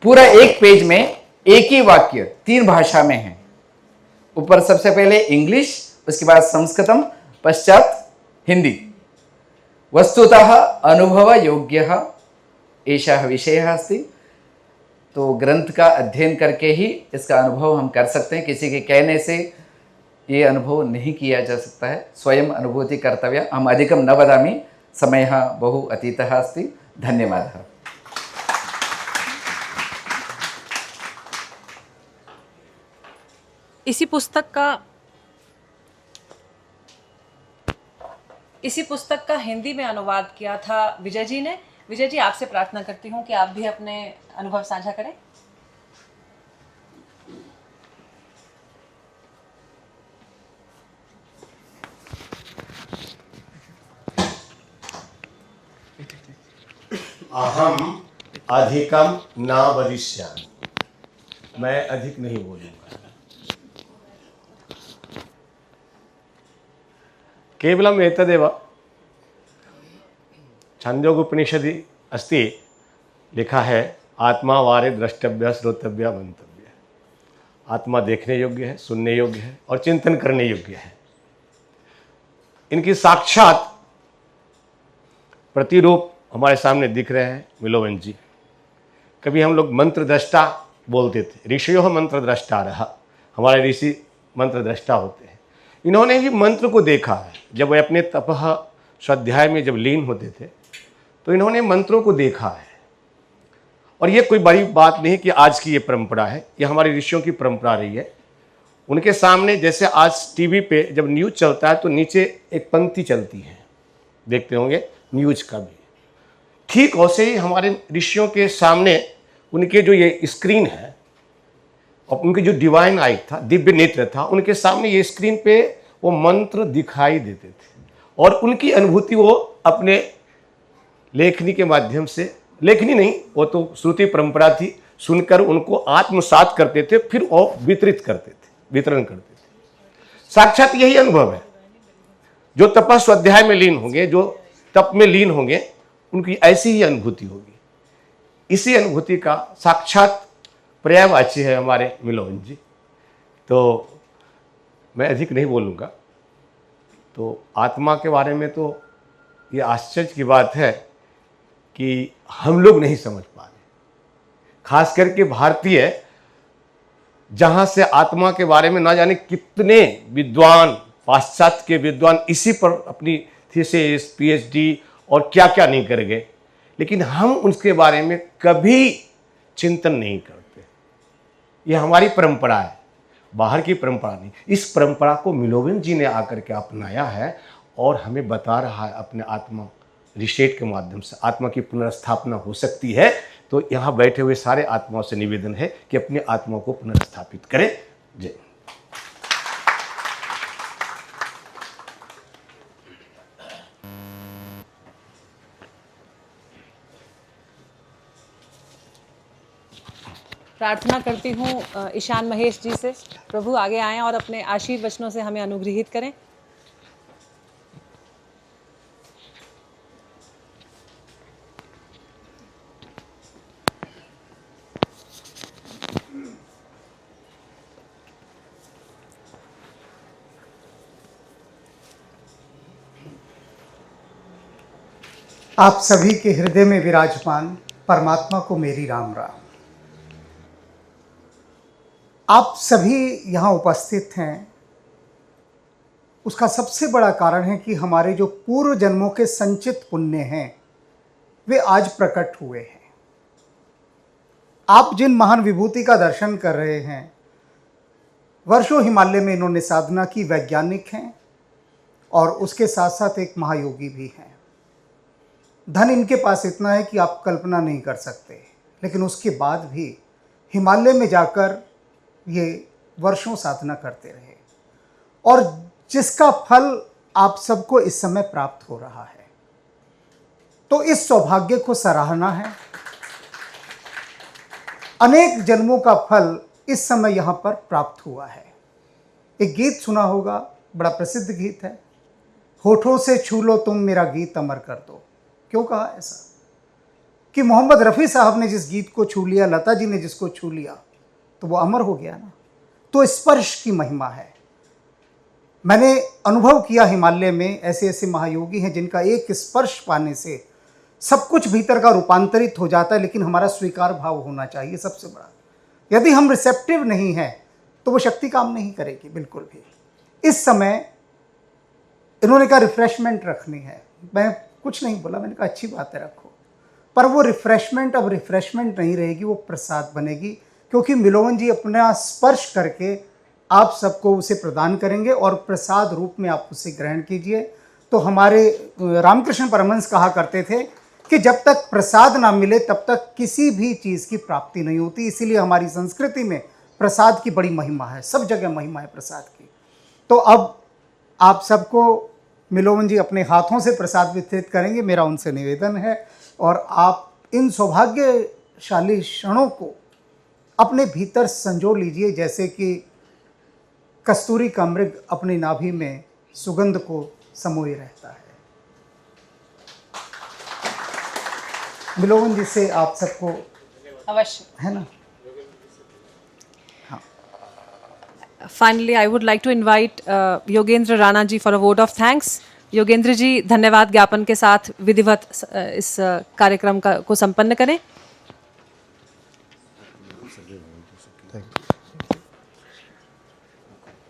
पूरा एक पेज में एक ही वाक्य 3 भाषा में है। ऊपर सबसे पहले इंग्लिश, उसके बाद संस्कृतम, पश्चात हिंदी। वस्तुतः अनुभव योग्यः एषः विषयः अस्ति। तो ग्रंथ का अध्ययन करके ही इसका अनुभव हम कर सकते हैं। किसी के कहने से ये अनुभव नहीं किया जा सकता है, स्वयं अनुभूति कर्तव्या। हम अधिकं न वदामि, समयः बहु अतीतः अस्ति। धन्यवादः। इसी पुस्तक का हिंदी में अनुवाद किया था विजय जी ने। विजय जी, आपसे प्रार्थना करती हूँ कि आप भी अपने अनुभव साझा करें। अहम अधिकम न वदिष्यामि, मैं अधिक नहीं बोलूंगा। केवलम एतदेव छांदोग्योपनिषदि अस्ति, लिखा है आत्मा वारे द्रष्टव्य श्रोतव्य मंतव्य। आत्मा देखने योग्य है, सुनने योग्य है और चिंतन करने योग्य है। इनकी साक्षात प्रतिरूप हमारे सामने दिख रहे हैं मिलोवन जी। कभी हम लोग मंत्र दृष्टा बोलते थे, ऋषियों मंत्र दृष्टा रहा, हमारे ऋषि मंत्र दृष्टा होते हैं। इन्होंने ही मंत्र को देखा है। जब वे अपने तपह स्वाध्याय में जब लीन होते थे तो इन्होंने मंत्रों को देखा है। और ये कोई बड़ी बात नहीं कि आज की ये परंपरा है, ये हमारे ऋषियों की परंपरा रही है। उनके सामने जैसे आज टीवी पे जब न्यूज़ चलता है तो नीचे एक पंक्ति चलती है, देखते होंगे न्यूज़ का भी, ठीक वैसे ही हमारे ऋषियों के सामने उनके जो ये स्क्रीन है और उनके जो डिवाइन आई था, दिव्य नेत्र था, उनके सामने ये स्क्रीन पे वो मंत्र दिखाई देते थे और उनकी अनुभूति वो अपने लेखनी के माध्यम से, लेखनी नहीं, वो तो श्रुति परंपरा थी, सुनकर उनको आत्मसात करते थे, फिर वो वितरित करते थे, वितरण करते थे। साक्षात यही अनुभव है। जो तपः स्वाध्याय में लीन होंगे, जो तप में लीन होंगे, उनकी ऐसी ही अनुभूति होगी। इसी अनुभूति का साक्षात पर्यायवाची है हमारे मिलोवन जी। तो मैं अधिक नहीं बोलूँगा। तो आत्मा के बारे में तो ये आश्चर्य की बात है कि हम लोग नहीं समझ पा रहे, खास करके भारतीय, जहाँ से आत्मा के बारे में ना जाने कितने विद्वान, पाश्चात्य के विद्वान इसी पर अपनी थीसिस, पीएचडी और क्या क्या नहीं कर गए, लेकिन हम उसके बारे में कभी चिंतन नहीं करते। ये हमारी परंपरा है, बाहर की परंपरा नहीं। इस परंपरा को मिलोवन जी ने आकर के अपनाया है और हमें बता रहा है अपने आत्मा रिसेट के माध्यम से आत्मा की पुनर्स्थापना हो सकती है। तो यहाँ बैठे हुए सारे आत्माओं से निवेदन है कि अपनी आत्मा को पुनर्स्थापित करें। जय। प्रार्थना करती हूँ ईशान महेश जी से, प्रभु आगे आएं और अपने आशीर्वचनों से हमें अनुग्रहित करें। आप सभी के हृदय में विराजमान परमात्मा को मेरी राम राम। आप सभी यहाँ उपस्थित हैं, उसका सबसे बड़ा कारण है कि हमारे जो पूर्व जन्मों के संचित पुण्य हैं वे आज प्रकट हुए हैं। आप जिन महान विभूति का दर्शन कर रहे हैं, वर्षों हिमालय में इन्होंने साधना की, वैज्ञानिक हैं और उसके साथ साथ एक महायोगी भी हैं। धन इनके पास इतना है कि आप कल्पना नहीं कर सकते, लेकिन उसके बाद भी हिमालय में जाकर ये वर्षों साधना करते रहे और जिसका फल आप सबको इस समय प्राप्त हो रहा है। तो इस सौभाग्य को सराहना है। अनेक जन्मों का फल इस समय यहाँ पर प्राप्त हुआ है। एक गीत सुना होगा, बड़ा प्रसिद्ध गीत है, होठों से छू लो तुम मेरा गीत अमर कर दो। क्यों कहा ऐसा? कि मोहम्मद रफ़ी साहब ने जिस गीत को छू लिया, लता जी ने जिसको छू लिया, तो वो अमर हो गया ना। तो स्पर्श की महिमा है। मैंने अनुभव किया हिमालय में ऐसे ऐसे महायोगी हैं जिनका एक स्पर्श पाने से सब कुछ भीतर का रूपांतरित हो जाता है, लेकिन हमारा स्वीकार भाव होना चाहिए सबसे बड़ा। यदि हम रिसेप्टिव नहीं हैं तो वो शक्ति काम नहीं करेगी बिल्कुल भी। इस समय इन्होंने कहा रिफ्रेशमेंट रखनी है, मैं कुछ नहीं बोला, मैंने कहा अच्छी बात है रखो, पर वो रिफ्रेशमेंट अब रिफ्रेशमेंट नहीं रहेगी, वो प्रसाद बनेगी, क्योंकि मिलोवन जी अपना स्पर्श करके आप सबको उसे प्रदान करेंगे और प्रसाद रूप में आप उसे ग्रहण कीजिए। तो हमारे रामकृष्ण परमहंस कहा करते थे कि जब तक प्रसाद ना मिले तब तक किसी भी चीज़ की प्राप्ति नहीं होती। इसीलिए हमारी संस्कृति में प्रसाद की बड़ी महिमा है, सब जगह महिमा है प्रसाद की। तो अब आप सबको मिलोवन जी अपने हाथों से प्रसाद वितरित करेंगे, मेरा उनसे निवेदन है। और आप इन सौभाग्यशाली क्षणों को अपने भीतर संजो लीजिए, जैसे कि कस्तूरी का मृग अपनी नाभि में सुगंध को समोए रहता है। मिलोवन जी से आप सबको अवश्य, है ना। Finally I would like to invite Yogendra Rana ji for a vote of thanks. Yogendra ji धन्यवाद ज्ञापन के साथ विधिवत इस कार्यक्रम को संपन्न करें।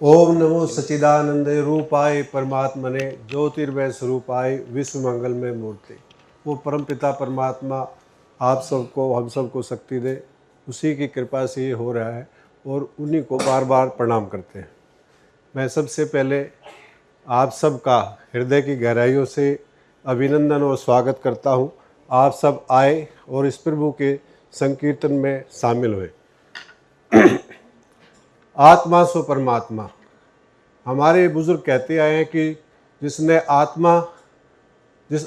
ओम नमो सच्चिदानंद रूपाय परमात्मने ज्योतिर्मय स्वरूपाय विश्व मंगलमय मूर्ति। वो परमपिता परमात्मा आप सबको, हम सबको शक्ति दे, उसी की कृपा से ये हो रहा है और उन्हीं को बार बार प्रणाम करते हैं। मैं सबसे पहले आप सबका हृदय की गहराइयों से अभिनंदन और स्वागत करता हूँ। आप सब आए और इस प्रभु के संकीर्तन में शामिल हुए। आत्मा सो परमात्मा। हमारे बुजुर्ग कहते आए हैं कि जिस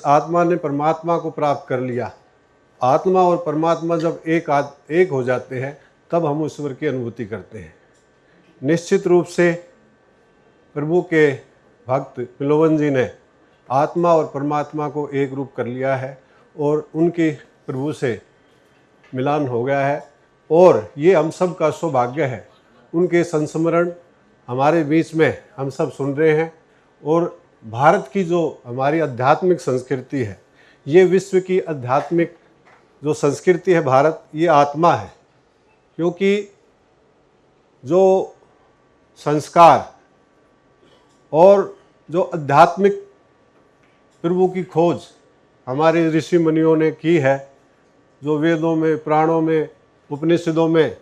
आत्मा ने परमात्मा को प्राप्त कर लिया, आत्मा और परमात्मा जब एक हो जाते हैं तब हम ईश्वर की अनुभूति करते हैं। निश्चित रूप से प्रभु के भक्त मिलोवन जी ने आत्मा और परमात्मा को एक रूप कर लिया है और उनकी प्रभु से मिलान हो गया है और ये हम सब का सौभाग्य है। उनके संस्मरण हमारे बीच में हम सब सुन रहे हैं और भारत की जो हमारी आध्यात्मिक संस्कृति है, ये विश्व की आध्यात्मिक जो संस्कृति है भारत, ये आत्मा है। क्योंकि जो संस्कार और जो आध्यात्मिक प्रभु की खोज हमारे ऋषि मुनियों ने की है, जो वेदों में, पुराणों में, उपनिषदों में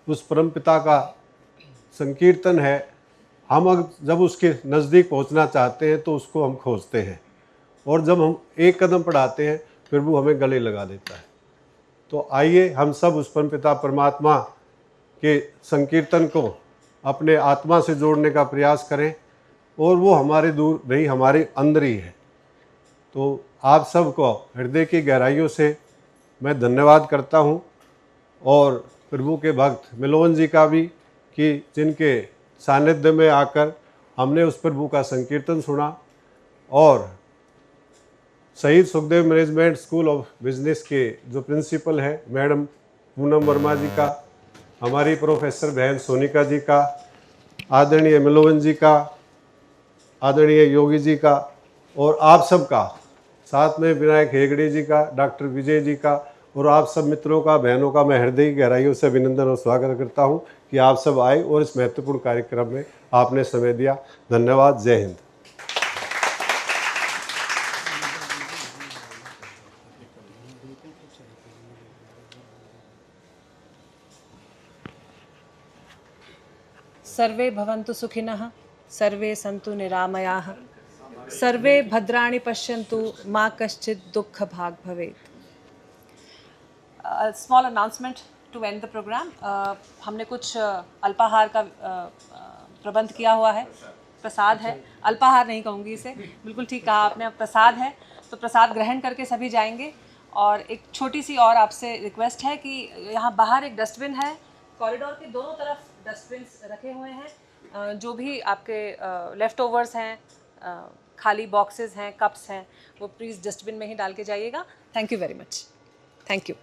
उस परमपिता का संकीर्तन है, हम जब उसके नज़दीक पहुंचना चाहते हैं तो उसको हम खोजते हैं और जब हम एक कदम बढ़ाते हैं प्रभु हमें गले लगा देता है। तो आइए हम सब उस परमपिता परमात्मा के संकीर्तन को अपने आत्मा से जोड़ने का प्रयास करें और वो हमारे दूर नहीं, हमारे अंदर ही है। तो आप सबको हृदय की गहराइयों से मैं धन्यवाद करता हूँ और प्रभु के भक्त मिलोवन जी का भी, कि जिनके सानिध्य में आकर हमने उस प्रभु का संकीर्तन सुना और शहीद Sukhdev management school of business के जो प्रिंसिपल हैं मैडम पूनम वर्मा जी का, हमारी प्रोफेसर बहन सोनिका जी का, आदरणीय मिलोवन जी का, आदरणीय योगी जी का और आप सबका साथ में विनायक हेगड़े जी का, डॉक्टर विजय जी का और आप सब मित्रों का, बहनों का मैं हृदय की गहराइयों से अभिनंदन और स्वागत करता हूं कि आप सब आए और इस महत्वपूर्ण कार्यक्रम में आपने समय दिया। धन्यवाद। जय हिंद। सर्वे भवन्तु सुखिनः, सर्वे सन्तु निरामयाः, सर्वे भद्राणि पश्यन्तु, मा कश्चित् दुःख भाग् भवेत्। Small announcement to end the programme. हमने कुछ अल्पाहार का प्रबंध किया हुआ है, प्रसाद है, अल्पाहार नहीं कहूँगी इसे, बिल्कुल ठीक कहा आपने, प्रसाद है, तो प्रसाद ग्रहण करके सभी जाएंगे। और एक छोटी सी और आपसे रिक्वेस्ट है कि यहाँ बाहर एक डस्टबिन है, कॉरिडोर के दोनों तरफ डस्टबिन रखे हुए हैं, जो भी आपके लेफ़्ट ओवर्स हैं, खाली बॉक्सेस हैं, कप्स हैं, वो प्लीज़ डस्टबिन में ही डाल के जाइएगा। Thank you very much. Thank you.